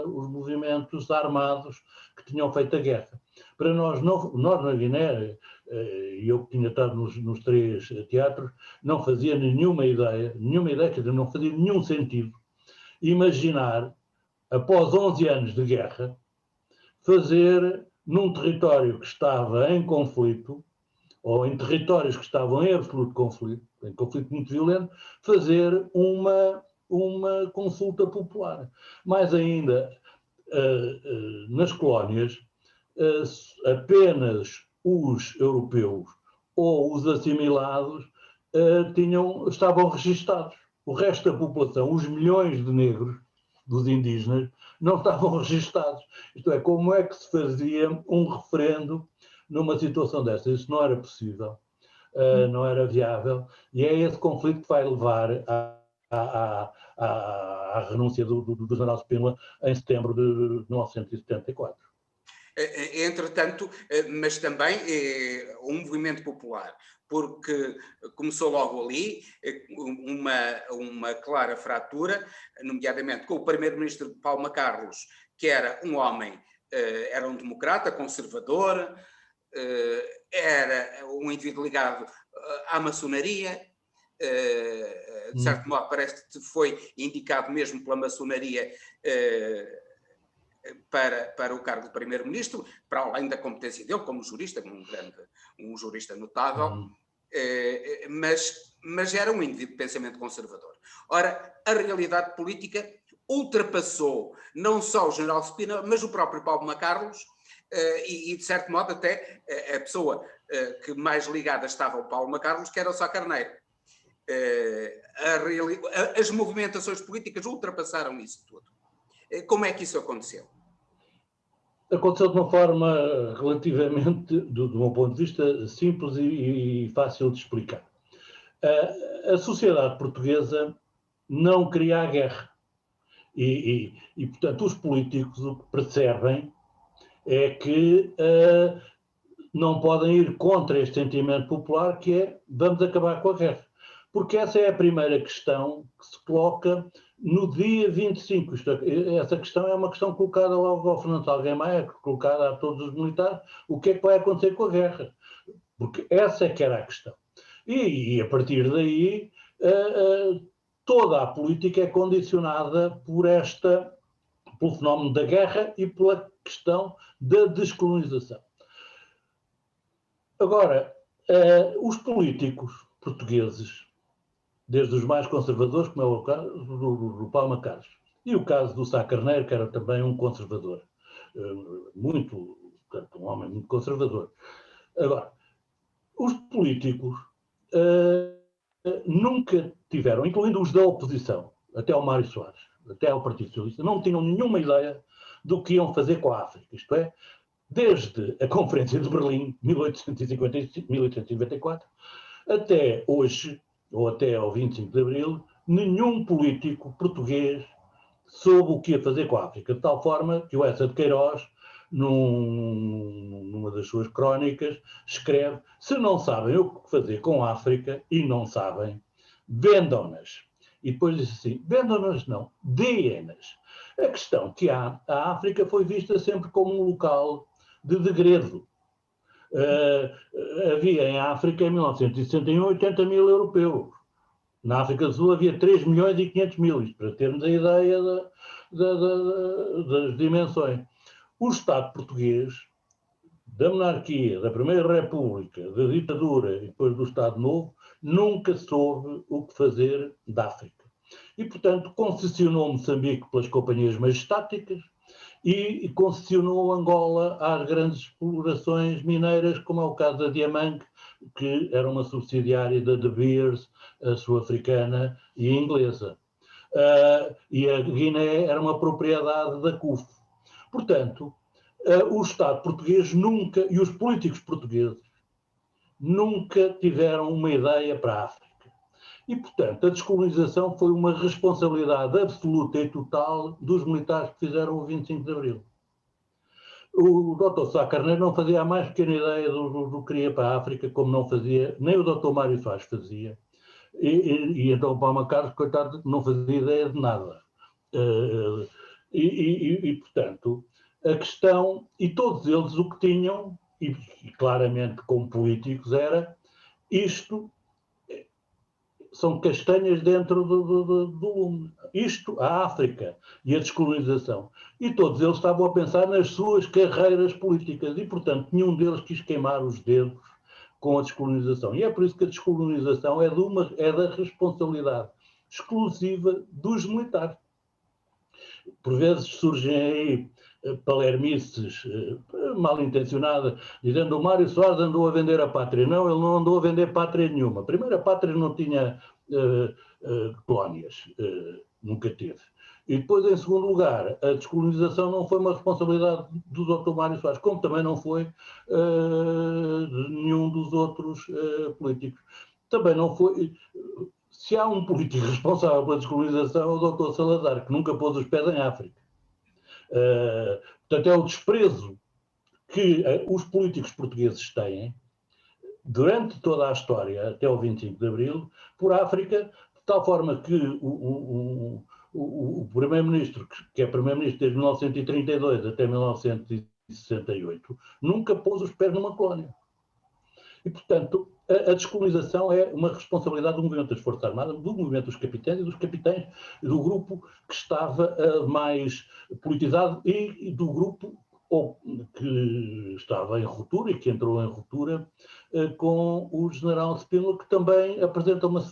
os movimentos armados que tinham feito a guerra. Para nós na Guiné, e eu que tinha estado nos três teatros, não fazia nenhuma ideia, quer dizer, não fazia nenhum sentido imaginar, após 11 anos de guerra, fazer num território que estava em conflito, ou em territórios que estavam em absoluto conflito, em conflito muito violento, fazer uma consulta popular. Mais ainda, nas colónias, apenas os europeus ou os assimilados estavam registados. O resto da população, os milhões de negros, dos indígenas, não estavam registados. Isto é, como é que se fazia um referendo numa situação desta? Isso não era possível, não era viável, e é esse conflito que vai levar à renúncia do general Spínola em setembro de 1974. Entretanto, mas também um movimento popular, porque começou logo ali uma clara fratura, nomeadamente com o primeiro-ministro Palma Carlos, que era um homem, era um democrata, conservador, era um indivíduo ligado à maçonaria, de certo modo parece que foi indicado mesmo pela maçonaria para o cargo de primeiro-ministro, para além da competência dele como jurista, um jurista notável, mas era um indivíduo de pensamento conservador. Ora, a realidade política ultrapassou não só o general Spínola, mas o próprio Palma Carlos, e de certo modo até a pessoa que mais ligada estava ao Palma Carlos, que era o Sá Carneiro. As movimentações políticas ultrapassaram isso tudo. Como é que isso aconteceu? Aconteceu de uma forma relativamente, do meu ponto de vista, simples e fácil de explicar. A sociedade portuguesa não queria a guerra. E, portanto, os políticos o que percebem é que não podem ir contra este sentimento popular, que é vamos acabar com a guerra. Porque essa é a primeira questão que se coloca no dia 25. Essa questão é uma questão colocada logo ao Fernando Salgueiro Maia, colocada a todos os militares, o que é que vai acontecer com a guerra? Porque essa é que era a questão. E a partir daí, toda a política é condicionada pelo fenómeno da guerra e pela questão da descolonização. Agora, os políticos portugueses, desde os mais conservadores, como é o caso do Palma Carlos, e o caso do Sá Carneiro, que era também um conservador, um homem muito conservador. Agora, os políticos nunca tiveram, incluindo os da oposição, até o Mário Soares, até ao Partido Socialista, não tinham nenhuma ideia do que iam fazer com a África. Isto é, desde a Conferência de Berlim, 1894, até hoje, ou até ao 25 de Abril, nenhum político português soube o que ia fazer com a África, de tal forma que o Eça de Queiroz, numa das suas crónicas, escreve: se não sabem o que fazer com a África, e não sabem, vendam-nas. E depois diz assim: vendam-nas não, deem-nas. A questão que a África foi vista sempre como um local de degredo. Havia em África, em 1961, 80 mil europeus. Na África do Sul havia 3 milhões e 500 mil, isto para termos a ideia das dimensões. O Estado português, da monarquia, da Primeira República, da ditadura e depois do Estado Novo, nunca soube o que fazer da África. E, portanto, concessionou Moçambique pelas companhias majestáticas e concessionou Angola às grandes explorações mineiras, como é o caso da Diamante, que era uma subsidiária da De Beers, a sul-africana e a inglesa. E a Guiné era uma propriedade da CUF. Portanto, o Estado português nunca, e os políticos portugueses, nunca tiveram uma ideia para a África. E, portanto, a descolonização foi uma responsabilidade absoluta e total dos militares que fizeram o 25 de Abril. O Dr. Sá Carneiro não fazia a mais pequena ideia do que queria para a África, como não fazia, nem o Dr. Mário Soares fazia. E então o Palma Carlos, coitado, não fazia ideia de nada. Portanto, a questão, e todos eles o que tinham, e claramente como políticos, era isto. São castanhas dentro do lume. Isto, a África e a descolonização. E todos eles estavam a pensar nas suas carreiras políticas e, portanto, nenhum deles quis queimar os dedos com a descolonização. E é por isso que a descolonização é da responsabilidade exclusiva dos militares. Por vezes surgem aí palermices mal intencionadas, dizendo que o Mário Soares andou a vender a pátria. Não, ele não andou a vender pátria nenhuma. Primeiro, a pátria não tinha colónias, nunca teve. E depois, em segundo lugar, a descolonização não foi uma responsabilidade do Dr. Mário Soares, como também não foi de nenhum dos outros políticos. Também não foi... Se há um político responsável pela descolonização, é o Dr. Salazar, que nunca pôs os pés em África. Portanto, é o desprezo que os políticos portugueses têm, durante toda a história, até o 25 de Abril, por África, de tal forma que o primeiro-ministro, que é primeiro-ministro desde 1932 até 1968, nunca pôs os pés numa colónia. E, portanto, a descolonização é uma responsabilidade do movimento das Forças Armadas, do movimento dos capitães e dos capitães do grupo que estava mais politizado e do grupo que estava em ruptura e que entrou em ruptura com o general Spínola, que também apresenta uma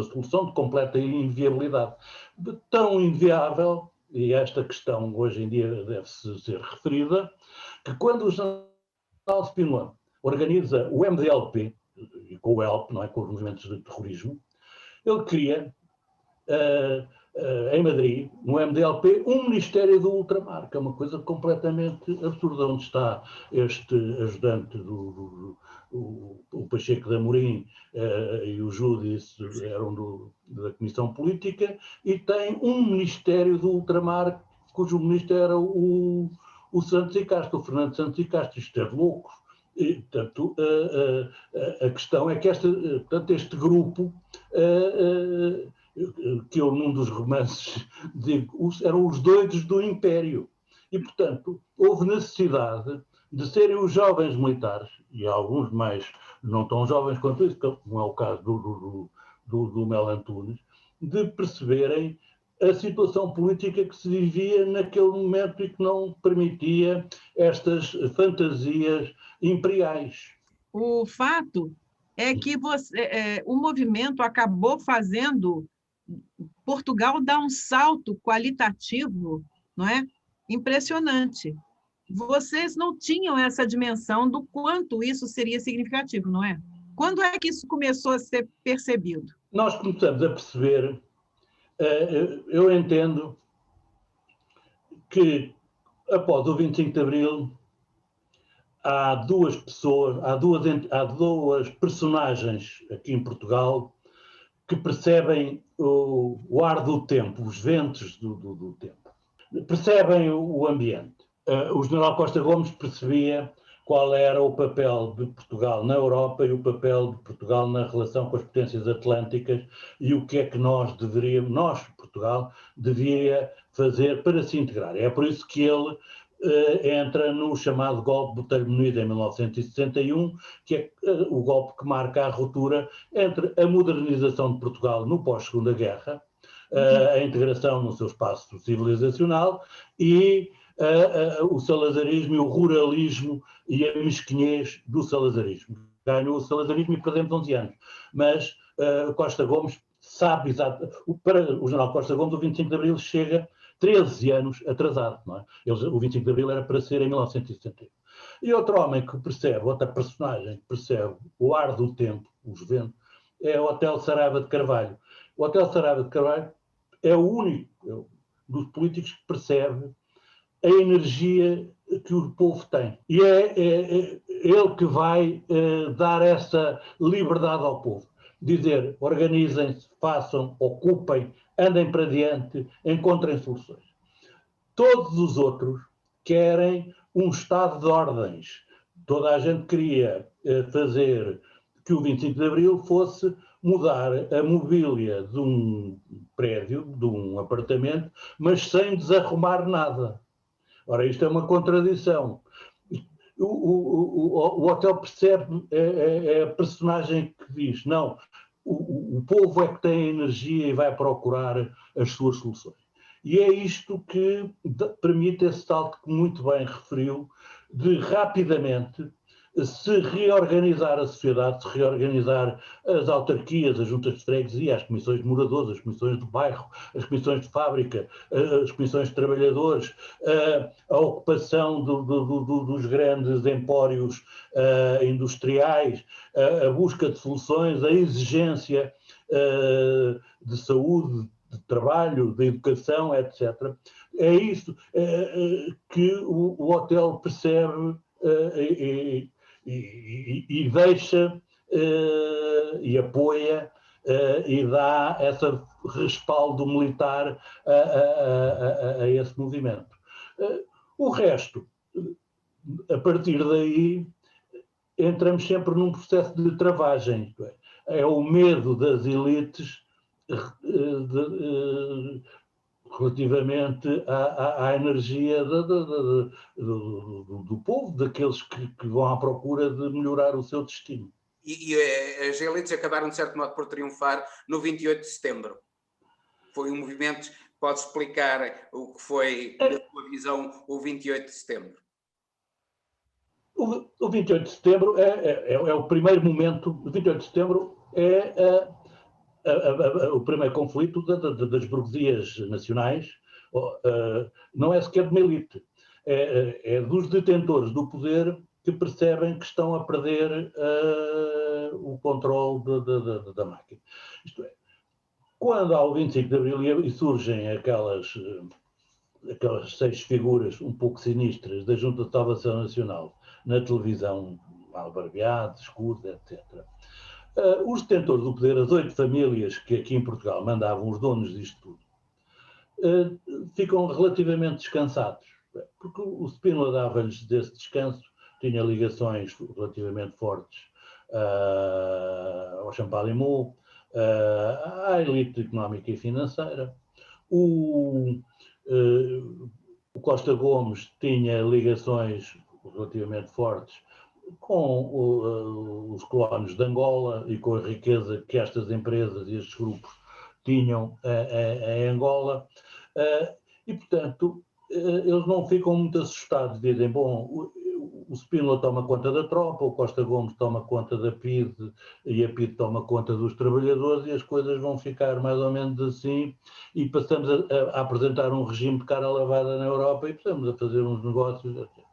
solução de completa inviabilidade. Tão inviável, e esta questão hoje em dia deve-se ser referida, que quando o general Spínola organiza o MDLP, e com o ELP, não é, com os movimentos de terrorismo, ele cria, em Madrid, no MDLP, um Ministério do Ultramar, que é uma coisa completamente absurda, onde está este ajudante o Pacheco de Amorim e o Júdice eram da Comissão Política, e tem um Ministério do Ultramar, cujo ministro era o Santos e Castro, o Fernando Santos e Castro. Isto é de louco. E, portanto, a questão é que este grupo, que eu num dos romances digo, eram os doidos do Império. E, portanto, houve necessidade de serem os jovens militares, e alguns mais não tão jovens quanto isso, como é o caso do Mel Antunes, de perceberem a situação política que se vivia naquele momento e que não permitia estas fantasias imperiais. O fato é que o movimento acabou fazendo Portugal dar um salto qualitativo, não é? Impressionante. Vocês não tinham essa dimensão do quanto isso seria significativo, não é? Quando é que isso começou a ser percebido? Nós começamos a perceber, eu entendo que após o 25 de Abril há duas personagens aqui em Portugal que percebem o ar do tempo, os ventos do tempo. Percebem o ambiente. O general Costa Gomes percebia qual era o papel de Portugal na Europa e o papel de Portugal na relação com as potências atlânticas e o que é que Portugal, devia fazer para se integrar. É por isso que ele entra no chamado golpe do Botelho Munido em 1961, que é o golpe que marca a ruptura entre a modernização de Portugal no pós-Segunda Guerra, a integração no seu espaço civilizacional e o salazarismo e o ruralismo e a mesquinhez do salazarismo. Ganhou o salazarismo e perdemos 11 anos. Mas Costa Gomes sabe exatamente. Para o general Costa Gomes, o 25 de Abril chega 13 anos atrasado. Não é? O 25 de Abril era para ser em 1961. E outro homem que percebe, outra personagem que percebe o ar do tempo, os ventos, é o Hotel Saraiva de Carvalho. O Hotel Saraiva de Carvalho é o único dos políticos que percebe a energia que o povo tem. E é ele que vai dar essa liberdade ao povo. Dizer, organizem-se, façam, ocupem, andem para diante, encontrem soluções. Todos os outros querem um estado de ordens. Toda a gente queria fazer que o 25 de Abril fosse mudar a mobília de um prédio, de um apartamento, mas sem desarrumar nada. Ora, isto é uma contradição. O hotel percebe, é a personagem que diz, não, o povo é que tem energia e vai procurar as suas soluções. E é isto que permite esse salto que muito bem referiu, de rapidamente se reorganizar a sociedade, se reorganizar as autarquias, as juntas de freguesia, as comissões de moradores, as comissões de bairro, as comissões de fábrica, as comissões de trabalhadores, a ocupação dos grandes empórios industriais, a busca de soluções, a exigência de saúde, de trabalho, de educação, etc. É isso que o hotel percebe e deixa e apoia e dá esse respaldo militar a esse movimento. O resto A partir daí, entramos sempre num processo de travagem. É o medo das elites relativamente à energia do povo, daqueles que vão à procura de melhorar o seu destino. E as elites acabaram, de certo modo, por triunfar no 28 de setembro. Foi um movimento. Pode explicar o que foi, na sua visão, o 28 de setembro? O 28 de setembro é o primeiro momento. O 28 de setembro é o primeiro conflito das burguesias nacionais. Não é sequer de uma elite. É dos detentores do poder que percebem que estão a perder o controle da máquina. Isto é, quando há o 25 de Abril e surgem aquelas 6 figuras um pouco sinistras da Junta de Salvação Nacional na televisão, albarbeados, escuros, etc. Os detentores do poder, as 8 famílias que aqui em Portugal mandavam os donos disto tudo, ficam relativamente descansados, porque o Spínola dava-lhes desse descanso, tinha ligações relativamente fortes ao Champalimaud, à elite económica e financeira. O Costa Gomes tinha ligações relativamente fortes com os colónios de Angola e com a riqueza que estas empresas e estes grupos tinham em Angola. E, portanto, eles não ficam muito assustados, dizem, bom, o Spínola toma conta da tropa, o Costa Gomes toma conta da PIDE e a PIDE toma conta dos trabalhadores e as coisas vão ficar mais ou menos assim e passamos a apresentar um regime de cara lavada na Europa e passamos a fazer uns negócios, etc.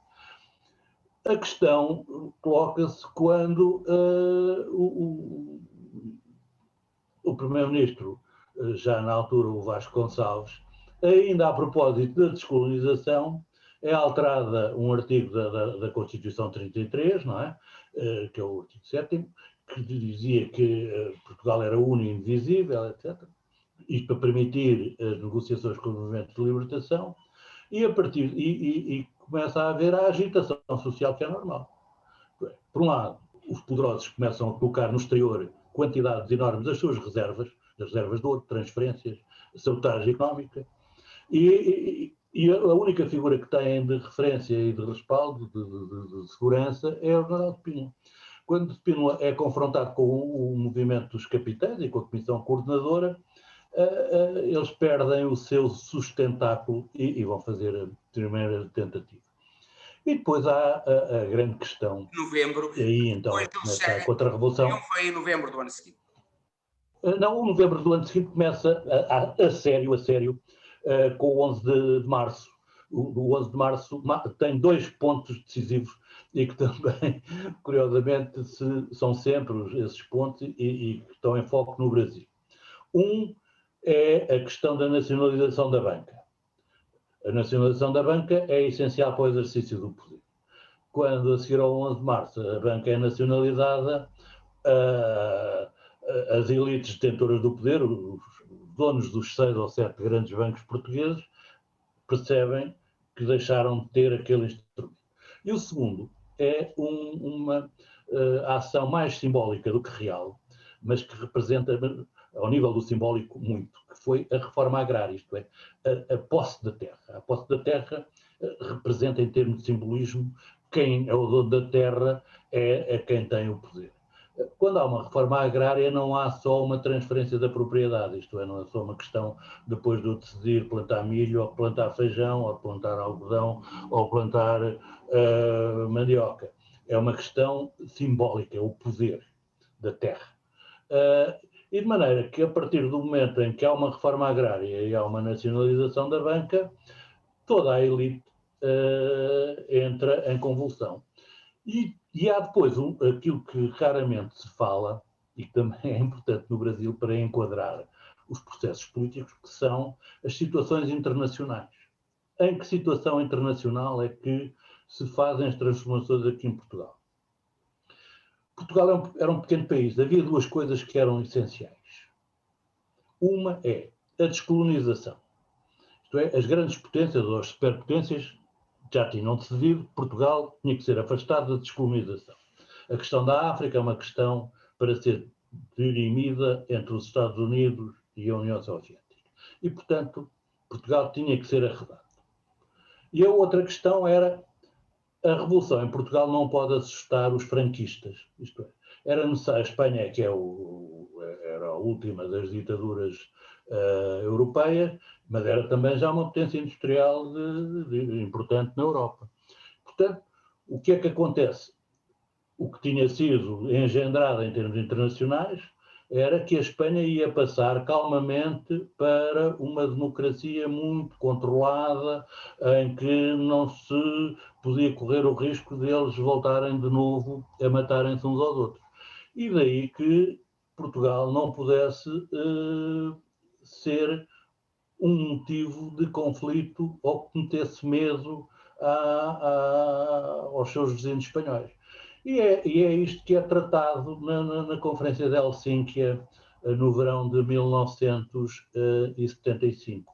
A questão coloca-se quando o primeiro-ministro, já na altura o Vasco Gonçalves, ainda a propósito da descolonização, é alterada um artigo da Constituição 33, não é? Que é o artigo 7º, que dizia que Portugal era único e indivisível, etc. Isto para permitir as negociações com o movimento de libertação, e começa a haver a agitação social que é normal. Por um lado, os poderosos começam a colocar no exterior quantidades enormes das suas reservas, das reservas de ouro, transferências, sabotagem económica, e a única figura que têm de referência e de respaldo, de segurança, é o general Spínola. Quando Spínola é confrontado com o movimento dos capitães e com a comissão coordenadora, eles perdem o seu sustentáculo e vão fazer a primeira tentativa. E depois há a grande questão. Novembro. E aí então começa a contra-revolução. Não foi em novembro do ano seguinte? Não, o novembro do ano seguinte começa a sério, com o 11 de março. O 11 de março tem 2 pontos decisivos e que também, curiosamente, são sempre esses pontos e que estão em foco no Brasil. Um é a questão da nacionalização da banca. A nacionalização da banca é essencial para o exercício do poder. Quando, a seguir ao 11 de março, a banca é nacionalizada, as elites detentoras do poder, os donos dos 6 ou 7 grandes bancos portugueses, percebem que deixaram de ter aquele instrumento. E o segundo é uma ação mais simbólica do que real, mas que representa, ao nível do simbólico, muito, que foi a reforma agrária, isto é, a posse da terra. A posse da terra representa, em termos de simbolismo, quem é o dono da terra é quem tem o poder. Quando há uma reforma agrária, não há só uma transferência da propriedade, isto é, não é só uma questão, depois de eu decidir plantar milho, ou plantar feijão, ou plantar algodão, ou plantar mandioca. É uma questão simbólica, é o poder da terra. E de maneira que, a partir do momento em que há uma reforma agrária e há uma nacionalização da banca, toda a elite entra em convulsão. E há depois aquilo que raramente se fala, e que também é importante no Brasil para enquadrar os processos políticos, que são as situações internacionais. Em que situação internacional é que se fazem as transformações aqui em Portugal? Portugal era um pequeno país, havia 2 coisas que eram essenciais. Uma é a descolonização. Isto é, as grandes potências ou as superpotências já tinham decidido que Portugal tinha que ser afastado da descolonização. A questão da África é uma questão para ser dirimida entre os Estados Unidos e a União Soviética. E, portanto, Portugal tinha que ser arredado. E a outra questão era a revolução em Portugal não pode assustar os franquistas. Isto é, era necessário, a Espanha, que era a última das ditaduras europeias, mas era também já uma potência industrial importante na Europa. Portanto, o que é que acontece? O que tinha sido engendrado em termos internacionais era que a Espanha ia passar calmamente para uma democracia muito controlada, em que não se podia correr o risco deles voltarem de novo a matarem-se uns aos outros. E daí que Portugal não pudesse ser um motivo de conflito ou que metesse medo aos seus vizinhos espanhóis. E é isto que é tratado na Conferência de Helsínquia no verão de 1975,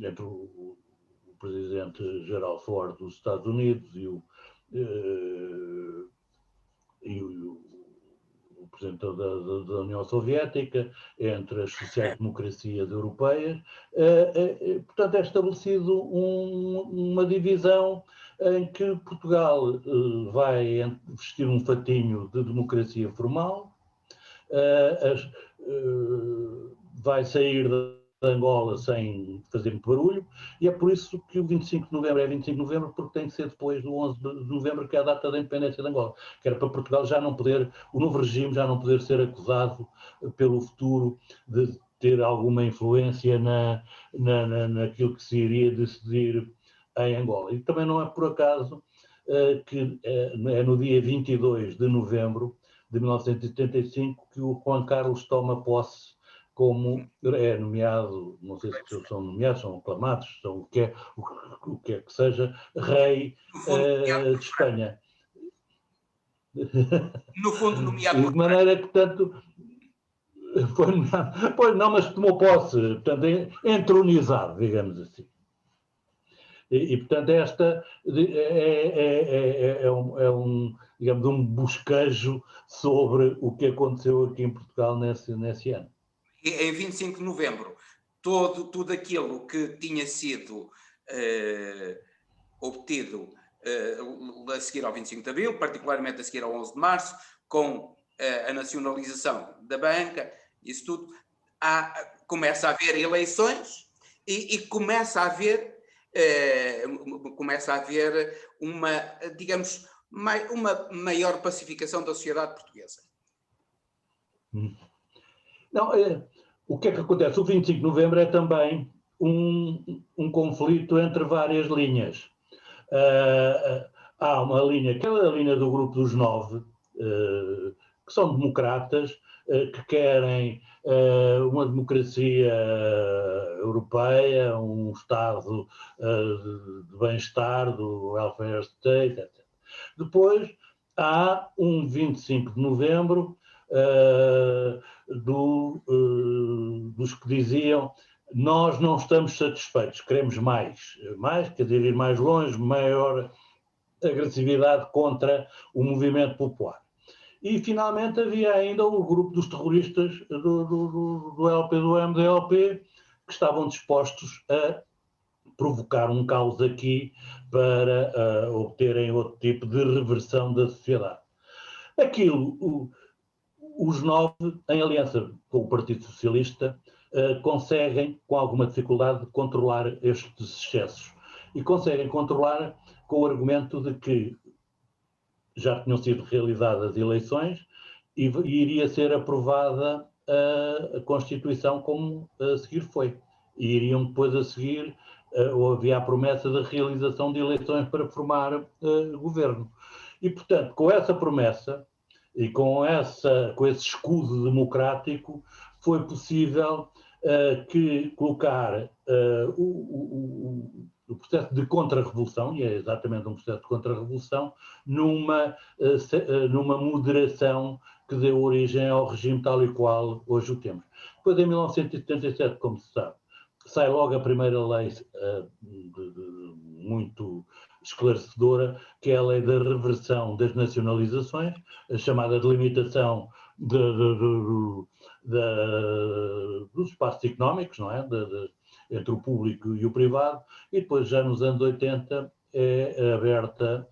entre o presidente Gerald Ford dos Estados Unidos e o presidente da União Soviética, entre as sociais-democracias europeias. Portanto, é estabelecido uma divisão em que Portugal vai vestir um fatinho de democracia formal, vai sair de Angola sem fazer muito barulho, e é por isso que o 25 de novembro é 25 de novembro, porque tem que ser depois do 11 de novembro, que é a data da independência de Angola, que era para Portugal já não poder, o novo regime já não poder ser acusado pelo futuro de ter alguma influência naquilo que se iria decidir em Angola. E também não é por acaso que é no dia 22 de novembro de 1975 que o Juan Carlos toma posse como é nomeado, não sei se são nomeados, são aclamados, são o que é que seja, rei de Espanha. No fundo, nomeado. De maneira que, portanto, pois não, mas tomou posse, portanto, entronizado, digamos assim. E portanto, esta digamos, um bosquejo sobre o que aconteceu aqui em Portugal nesse ano. Em 25 de novembro, tudo aquilo que tinha sido obtido a seguir ao 25 de abril, particularmente a seguir ao 11 de março, com a nacionalização da banca, isso tudo, começa a haver eleições e começa a haver uma, digamos, uma maior pacificação da sociedade portuguesa. Não, o que é que acontece? O 25 de novembro é também um conflito entre várias linhas. Há uma linha, que é a linha do Grupo dos 9, que são democratas, que querem uma democracia europeia, um Estado de bem-estar, do welfare state, etc. Depois há um 25 de novembro dos que diziam: nós não estamos satisfeitos, queremos mais, quer dizer, ir mais longe, maior agressividade contra o movimento popular. E, finalmente, havia ainda o grupo dos terroristas do LP, do MDLP, que estavam dispostos a provocar um caos aqui para obterem outro tipo de reversão da sociedade. Os 9, em aliança com o Partido Socialista, conseguem, com alguma dificuldade, controlar estes excessos. E conseguem controlar com o argumento de que já tinham sido realizadas eleições e iria ser aprovada a Constituição como a seguir foi. E iriam depois a seguir, ou havia a promessa da realização de eleições para formar governo. E, portanto, com essa promessa e com esse escudo democrático, foi possível colocar o processo de contra-revolução, e é exatamente um processo de contra-revolução, numa moderação que deu origem ao regime tal e qual hoje o temos. Depois, em 1977, como se sabe, sai logo a primeira lei muito esclarecedora, que é a lei da reversão das nacionalizações, a chamada delimitação dos espaços económicos, não é? Entre o público e o privado, e depois já nos anos 80 é aberta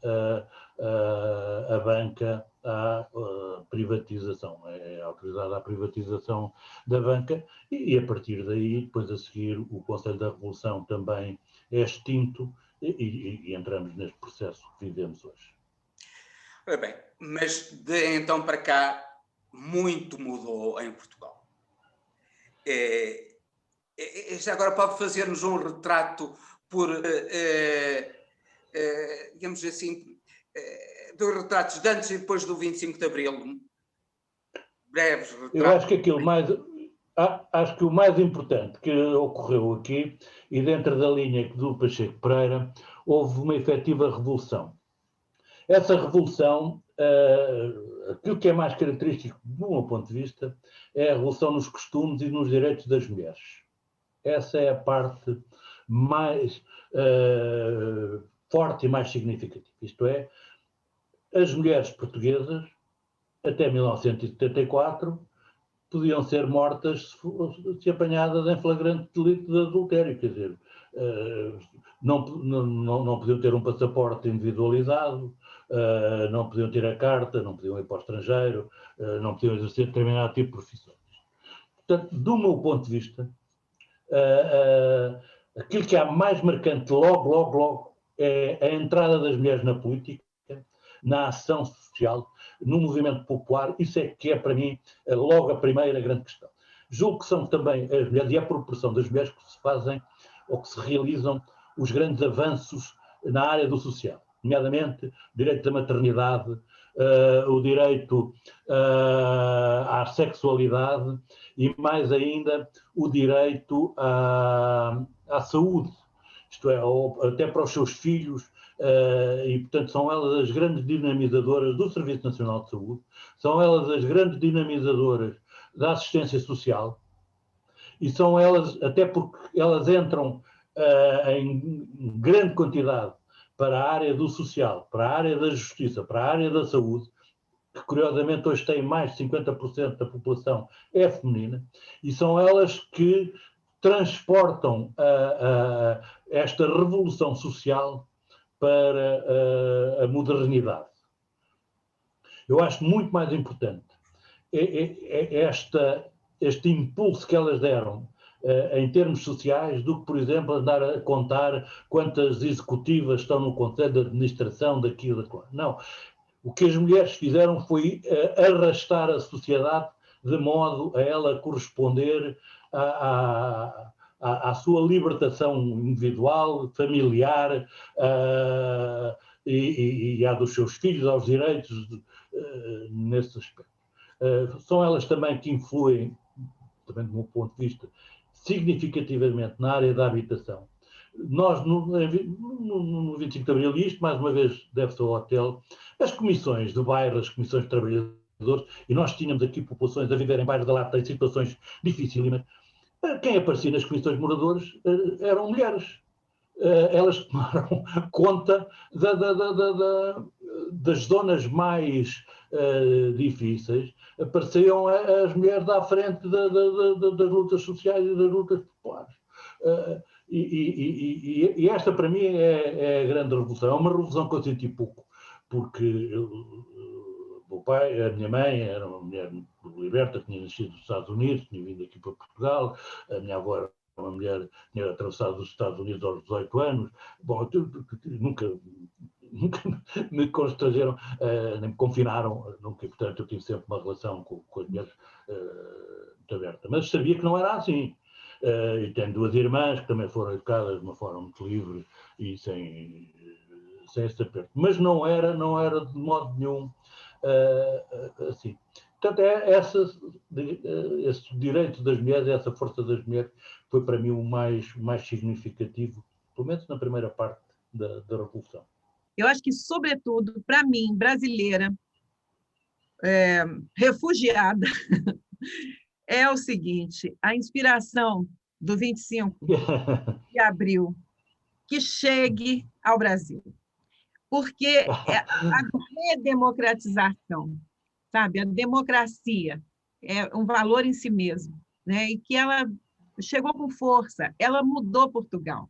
a banca à privatização, é autorizada a privatização da banca, e a partir daí, depois a seguir, o Conselho da Revolução também é extinto e entramos neste processo que vivemos hoje. Ora bem, mas de então para cá muito mudou em Portugal. Já agora pode fazer-nos um retrato digamos assim, dos retratos de antes e depois do 25 de Abril? Breves retratos. Eu acho que acho que o mais importante que ocorreu aqui, e dentro da linha do Pacheco Pereira, houve uma efetiva revolução. Essa revolução, aquilo que é mais característico, do meu ponto de vista, é a revolução nos costumes e nos direitos das mulheres. Essa é a parte mais forte e mais significativa. Isto é, as mulheres portuguesas, até 1974, podiam ser mortas se apanhadas em flagrante delito de adultério, quer dizer, não podiam ter um passaporte individualizado, não podiam ter a carta, não podiam ir para o estrangeiro, não podiam exercer determinado tipo de profissões. Portanto, do meu ponto de vista, aquilo que há mais marcante logo é a entrada das mulheres na política, na ação social, no movimento popular. Isso é que é para mim logo a primeira grande questão. Julgo que são também as mulheres e a proporção das mulheres que se fazem ou que se realizam os grandes avanços na área do social, nomeadamente o direito da maternidade, o direito à sexualidade e mais ainda o direito à saúde, isto é, até para os seus filhos, e portanto são elas as grandes dinamizadoras do Serviço Nacional de Saúde, são elas as grandes dinamizadoras da assistência social, e são elas, até porque elas entram em grande quantidade para a área do social, para a área da justiça, para a área da saúde, que curiosamente hoje tem mais de 50% da população é feminina, e são elas que transportam esta revolução social para a modernidade. Eu acho muito mais importante este impulso que elas deram em termos sociais do que, por exemplo, andar a contar quantas executivas estão no Conselho de Administração daquilo, daquilo. Não. O que as mulheres fizeram foi arrastar a sociedade de modo a ela corresponder à sua libertação individual, familiar, e à dos seus filhos, aos direitos nesse aspecto. São elas também que influem, também do meu ponto de vista, significativamente na área da habitação. Nós, no 25 de Abril, e isto mais uma vez deve-se ao hotel, as comissões de bairro, as comissões de trabalhadores, e nós tínhamos aqui populações a viver em bairros da Lata em situações dificílimas. Quem aparecia nas comissões de moradores eram mulheres. Elas tomaram conta das zonas mais difíceis, apareciam as mulheres à frente das lutas sociais e das lutas populares. E esta, para mim, é a grande revolução. É uma revolução que eu senti pouco, porque o meu pai, a minha mãe, era uma mulher liberta, tinha nascido nos Estados Unidos, tinha vindo aqui para Portugal, a minha avó era uma mulher, tinha atravessado os Estados Unidos aos 18 anos. Bom, nunca me constrangeram, nem me confinaram, nunca, portanto eu tive sempre uma relação com as mulheres muito aberta. Mas sabia que não era assim. E tenho duas irmãs que também foram educadas de uma forma muito livre e sem esse aperto. Mas não era de modo nenhum assim. Portanto, esse direito das mulheres, essa força das mulheres, foi para mim o mais significativo, pelo menos na primeira parte da Revolução. Eu acho que, sobretudo, para mim, brasileira, refugiada, é o seguinte: a inspiração do 25 de abril que chegue ao Brasil, porque a redemocratização, sabe, a democracia é um valor em si mesmo, né? E que ela chegou com força, ela mudou Portugal,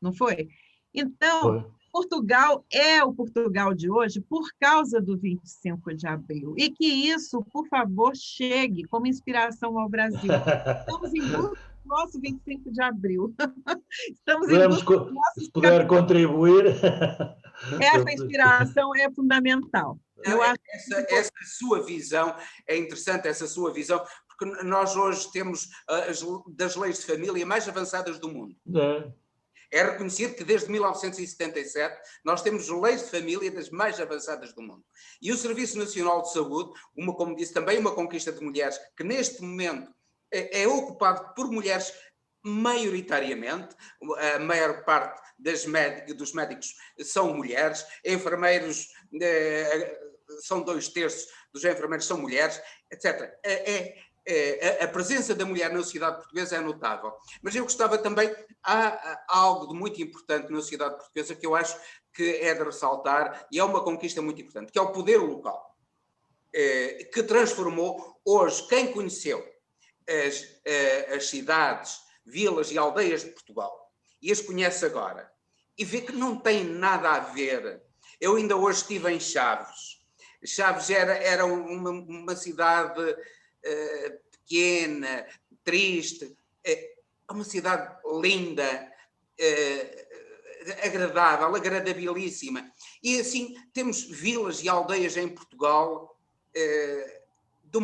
não foi? Então, Foi. Portugal é o Portugal de hoje por causa do 25 de abril. E que isso, por favor, chegue como inspiração ao Brasil. Estamos em busca do nosso 25 de abril. Estamos em busca do nosso... Se puder contribuir. Essa inspiração é fundamental. Eu acho essa sua visão é interessante, essa sua visão, porque nós hoje temos das leis de família mais avançadas do mundo. É reconhecido que desde 1977 nós temos leis de família das mais avançadas do mundo. E o Serviço Nacional de Saúde, como disse, também uma conquista de mulheres, que neste momento é ocupado por mulheres maioritariamente, a maior parte dos médicos são mulheres, enfermeiros, são 2/3 dos enfermeiros são mulheres, etc. A presença da mulher na sociedade portuguesa é notável. Mas eu gostava também, há algo de muito importante na sociedade portuguesa que eu acho que é de ressaltar, e é uma conquista muito importante, que é o poder local, que transformou hoje quem conheceu as cidades, vilas e aldeias de Portugal, e as conhece agora, e vê que não tem nada a ver. Eu ainda hoje estive em Chaves. Chaves era uma cidade pequena, triste, uma cidade linda, agradável, agradabilíssima. E assim temos vilas e aldeias em Portugal de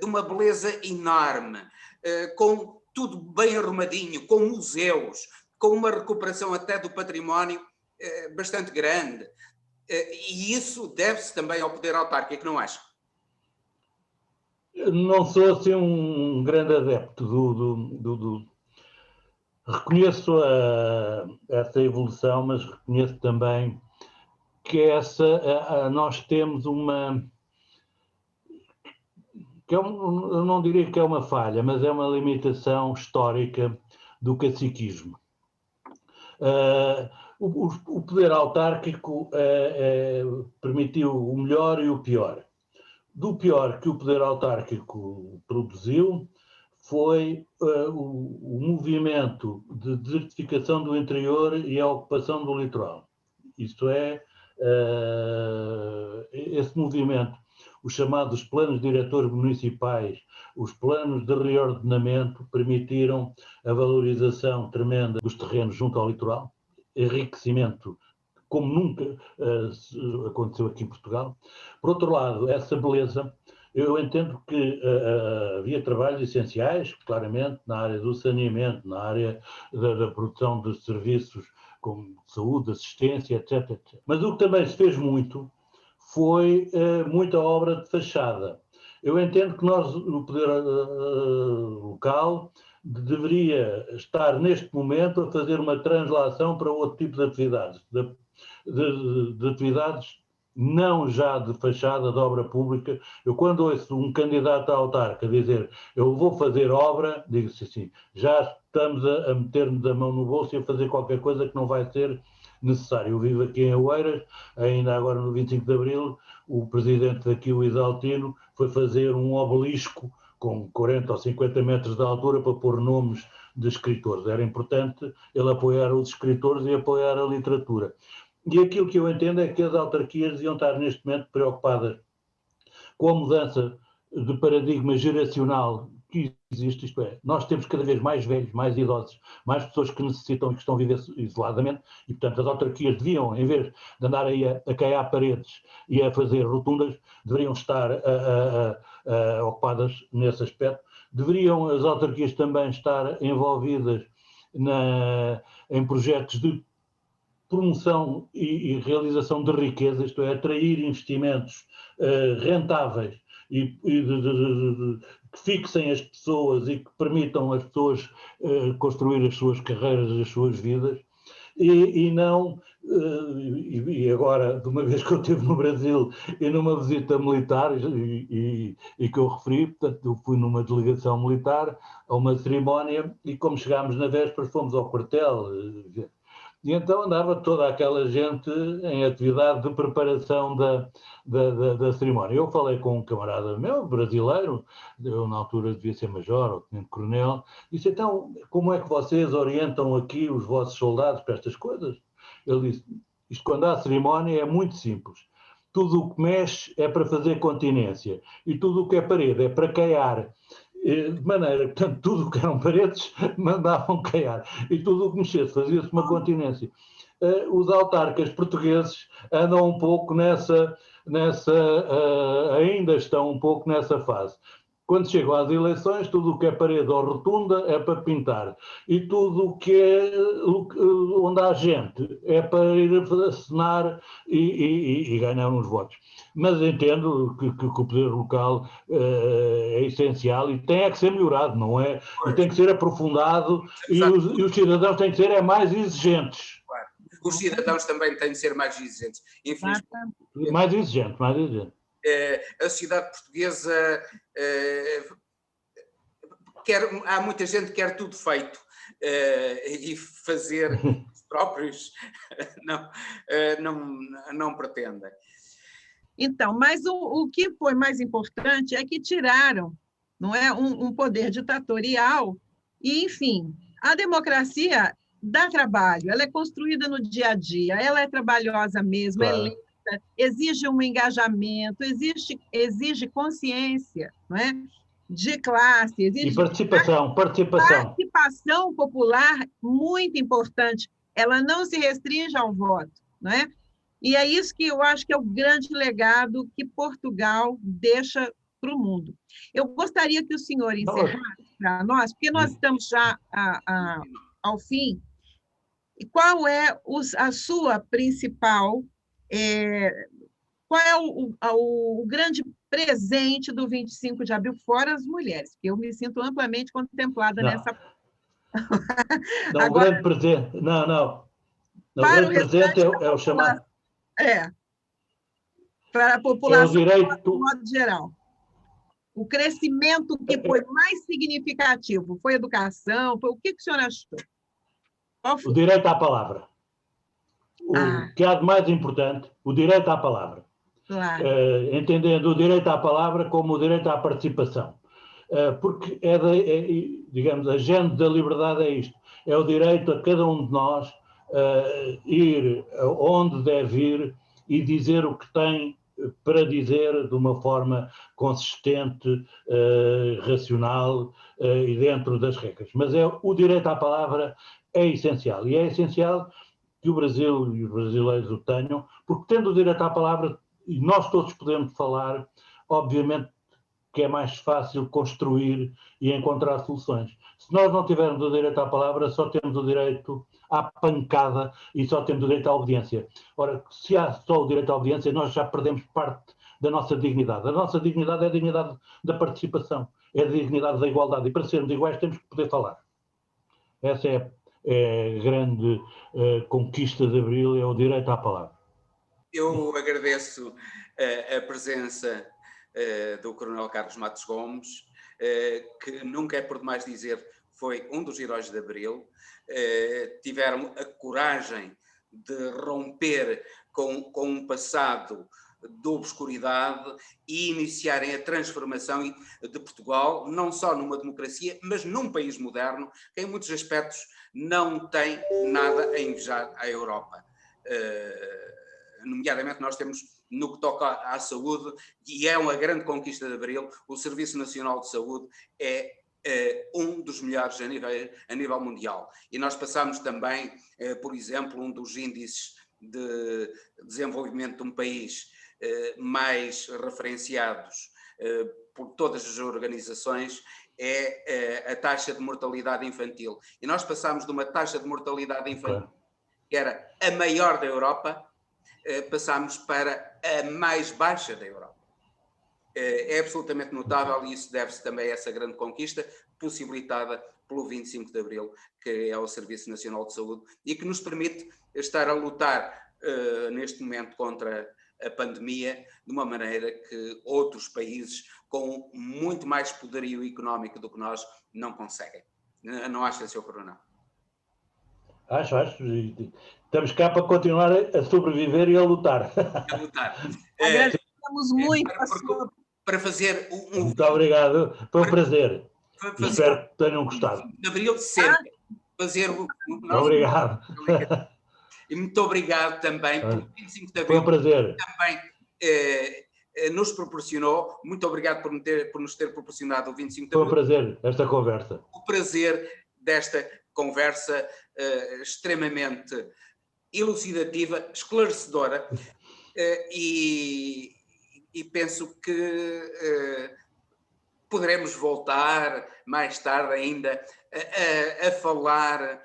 uma beleza enorme, com tudo bem arrumadinho, com museus, com uma recuperação até do património bastante grande. E isso deve-se também ao poder autárquico, não acha? Não sou assim um grande adepto reconheço essa evolução, mas reconheço também que nós temos uma... eu não diria que é uma falha, mas é uma limitação histórica do caciquismo. O poder autárquico permitiu o melhor e o pior. Do pior que o poder autárquico produziu foi o movimento de desertificação do interior e a ocupação do litoral. Isto é, esse movimento, os chamados planos diretores municipais, os planos de reordenamento permitiram a valorização tremenda dos terrenos junto ao litoral, enriquecimento como nunca aconteceu aqui em Portugal. Por outro lado, essa beleza, eu entendo que havia trabalhos essenciais, claramente, na área do saneamento, na área da produção de serviços como saúde, assistência, etc, etc. Mas o que também se fez muito foi muita obra de fachada. Eu entendo que nós, no poder local, deveria estar neste momento a fazer uma translação para outro tipo de atividades, de atividades não já de fachada, de obra pública. Eu, quando ouço um candidato a autarca dizer eu vou fazer obra, digo-se assim, já estamos a meter-nos a mão no bolso e a fazer qualquer coisa que não vai ser necessário. Eu vivo aqui em Oeiras, ainda agora no 25 de Abril, o presidente daqui, o Isaltino, foi fazer um obelisco com 40 ou 50 metros de altura para pôr nomes de escritores. Era importante ele apoiar os escritores e apoiar a literatura. E aquilo que eu entendo é que as autarquias deviam estar neste momento preocupadas com a mudança de paradigma geracional que existe, isto é, nós temos cada vez mais velhos, mais idosos, mais pessoas que necessitam e que estão a viver isoladamente, e portanto as autarquias deviam, em vez de andar aí a caiar paredes e a fazer rotundas, deveriam estar ocupadas nesse aspecto. Deveriam as autarquias também estar envolvidas em projetos de promoção e realização de riqueza, isto é, atrair investimentos rentáveis e que fixem as pessoas e que permitam às pessoas construir as suas carreiras, as suas vidas, e não e agora, de uma vez que eu estive no Brasil e numa visita militar, e que eu referi, portanto, eu fui numa delegação militar, a uma cerimónia, e como chegámos na véspera, fomos ao quartel. E então andava toda aquela gente em atividade de preparação da cerimónia. Eu falei com um camarada meu, brasileiro, eu na altura devia ser major ou tenente-coronel, disse, então, como é que vocês orientam aqui os vossos soldados para estas coisas? Ele disse, isto quando há cerimónia é muito simples. Tudo o que mexe é para fazer continência e tudo o que é parede é para caiar. De maneira, portanto, tudo o que eram paredes mandavam caiar e tudo o que mexesse fazia-se uma continência. Os autarcas portugueses andam um pouco ainda estão um pouco nessa fase. Quando chegam às eleições, tudo o que é parede ou rotunda é para pintar. E tudo o que é onde há gente é para ir assinar e ganhar uns votos. Mas entendo que o poder local é essencial e tem que ser melhorado, não é? E tem que ser aprofundado e os cidadãos têm que ser mais exigentes. Claro. Os cidadãos também têm de ser mais exigentes. Infelizmente. Mais exigente. A sociedade portuguesa há muita gente que quer tudo feito e fazer os próprios não pretendem. Então, mas o que foi mais importante é que tiraram, não é, um poder ditatorial e, enfim, a democracia dá trabalho, ela é construída no dia a dia, ela é trabalhosa mesmo, claro. É lenta, exige um engajamento, exige consciência, não é? De classe, exige e participação. Participação popular muito importante. Ela não se restringe ao voto, não é? E é isso que eu acho que é o grande legado que Portugal deixa para o mundo. Eu gostaria que o senhor encerrasse para nós, porque nós estamos já ao fim. E qual é a sua principal... qual é o grande presente do 25 de abril, fora as mulheres? Porque eu me sinto amplamente contemplada nessa... Não, agora, o grande presente... Não. O grande presente é o chamado... para a população, direito... de modo geral. O crescimento que foi mais significativo foi educação, o que o senhor achou? O direito à palavra. O que há de mais importante, o direito à palavra. Claro. Entendendo o direito à palavra como o direito à participação. Porque, digamos, a gênese da liberdade é isto. É o direito a cada um de nós ir onde deve ir e dizer o que tem para dizer de uma forma consistente, racional e dentro das regras. Mas o direito à palavra é essencial. E é essencial que o Brasil e os brasileiros o tenham, porque tendo o direito à palavra, e nós todos podemos falar, obviamente que é mais fácil construir e encontrar soluções. Se nós não tivermos o direito à palavra, só temos o direito à pancada e só temos o direito à obediência. Ora, se há só o direito à obediência, nós já perdemos parte da nossa dignidade. A nossa dignidade é a dignidade da participação, é a dignidade da igualdade. E para sermos iguais temos que poder falar. Essa é a grande conquista de Abril, é o direito à palavra. Eu agradeço a presença do Coronel Carlos Matos Gomes, que nunca é por demais dizer foi um dos heróis de Abril. Tiveram a coragem de romper com um passado de obscuridade e iniciarem a transformação de Portugal, não só numa democracia, mas num país moderno, que em muitos aspectos não tem nada a invejar à Europa. Nomeadamente nós temos, no que toca à saúde, e é uma grande conquista de Abril, o Serviço Nacional de Saúde é um dos melhores a nível mundial. E nós passamos também, por exemplo, um dos índices de desenvolvimento de um país mais referenciados por todas as organizações, é a taxa de mortalidade infantil. E nós passamos de uma taxa de mortalidade infantil que era a maior da Europa, passamos para a mais baixa da Europa. É absolutamente notável e isso deve-se também a essa grande conquista possibilitada pelo 25 de Abril, que é o Serviço Nacional de Saúde, e que nos permite estar a lutar neste momento contra a pandemia de uma maneira que outros países com muito mais poderio económico do que nós não conseguem. Não acha, Sr. Coronel? Acho. Estamos cá para continuar a sobreviver e a lutar. A lutar. Agradecemos muito a sua... Para fazer Muito obrigado, foi um prazer. Espero que tenham gostado. De Abril sempre. Fazer Obrigado. E muito obrigado também pelo 25 de Abril. Foi um prazer. Também nos proporcionou, muito obrigado por nos ter proporcionado o 25 de Abril. Foi um prazer esta conversa. O prazer desta conversa extremamente elucidativa, esclarecedora, e penso que poderemos voltar mais tarde ainda a falar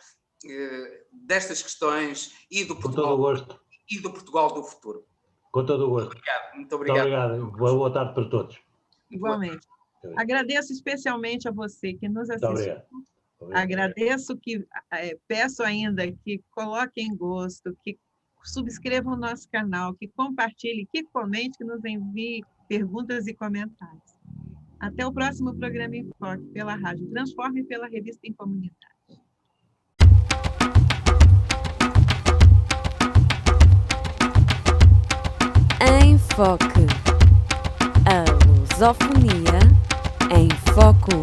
destas questões e do Portugal, com todo o gosto. E do Portugal do futuro. Com todo o gosto. Muito obrigado. Muito obrigado. Boa tarde para todos. Igualmente. Agradeço especialmente a você que nos assistiu. Muito obrigado. Agradeço peço ainda que coloquem gosto, que subscrevam o nosso canal, que compartilhem, que comente, que nos envie perguntas e comentários. Até o próximo programa em Foque pela Rádio Transforme e pela Revista em Comunidade. Em Foque. A lusofonia em foco.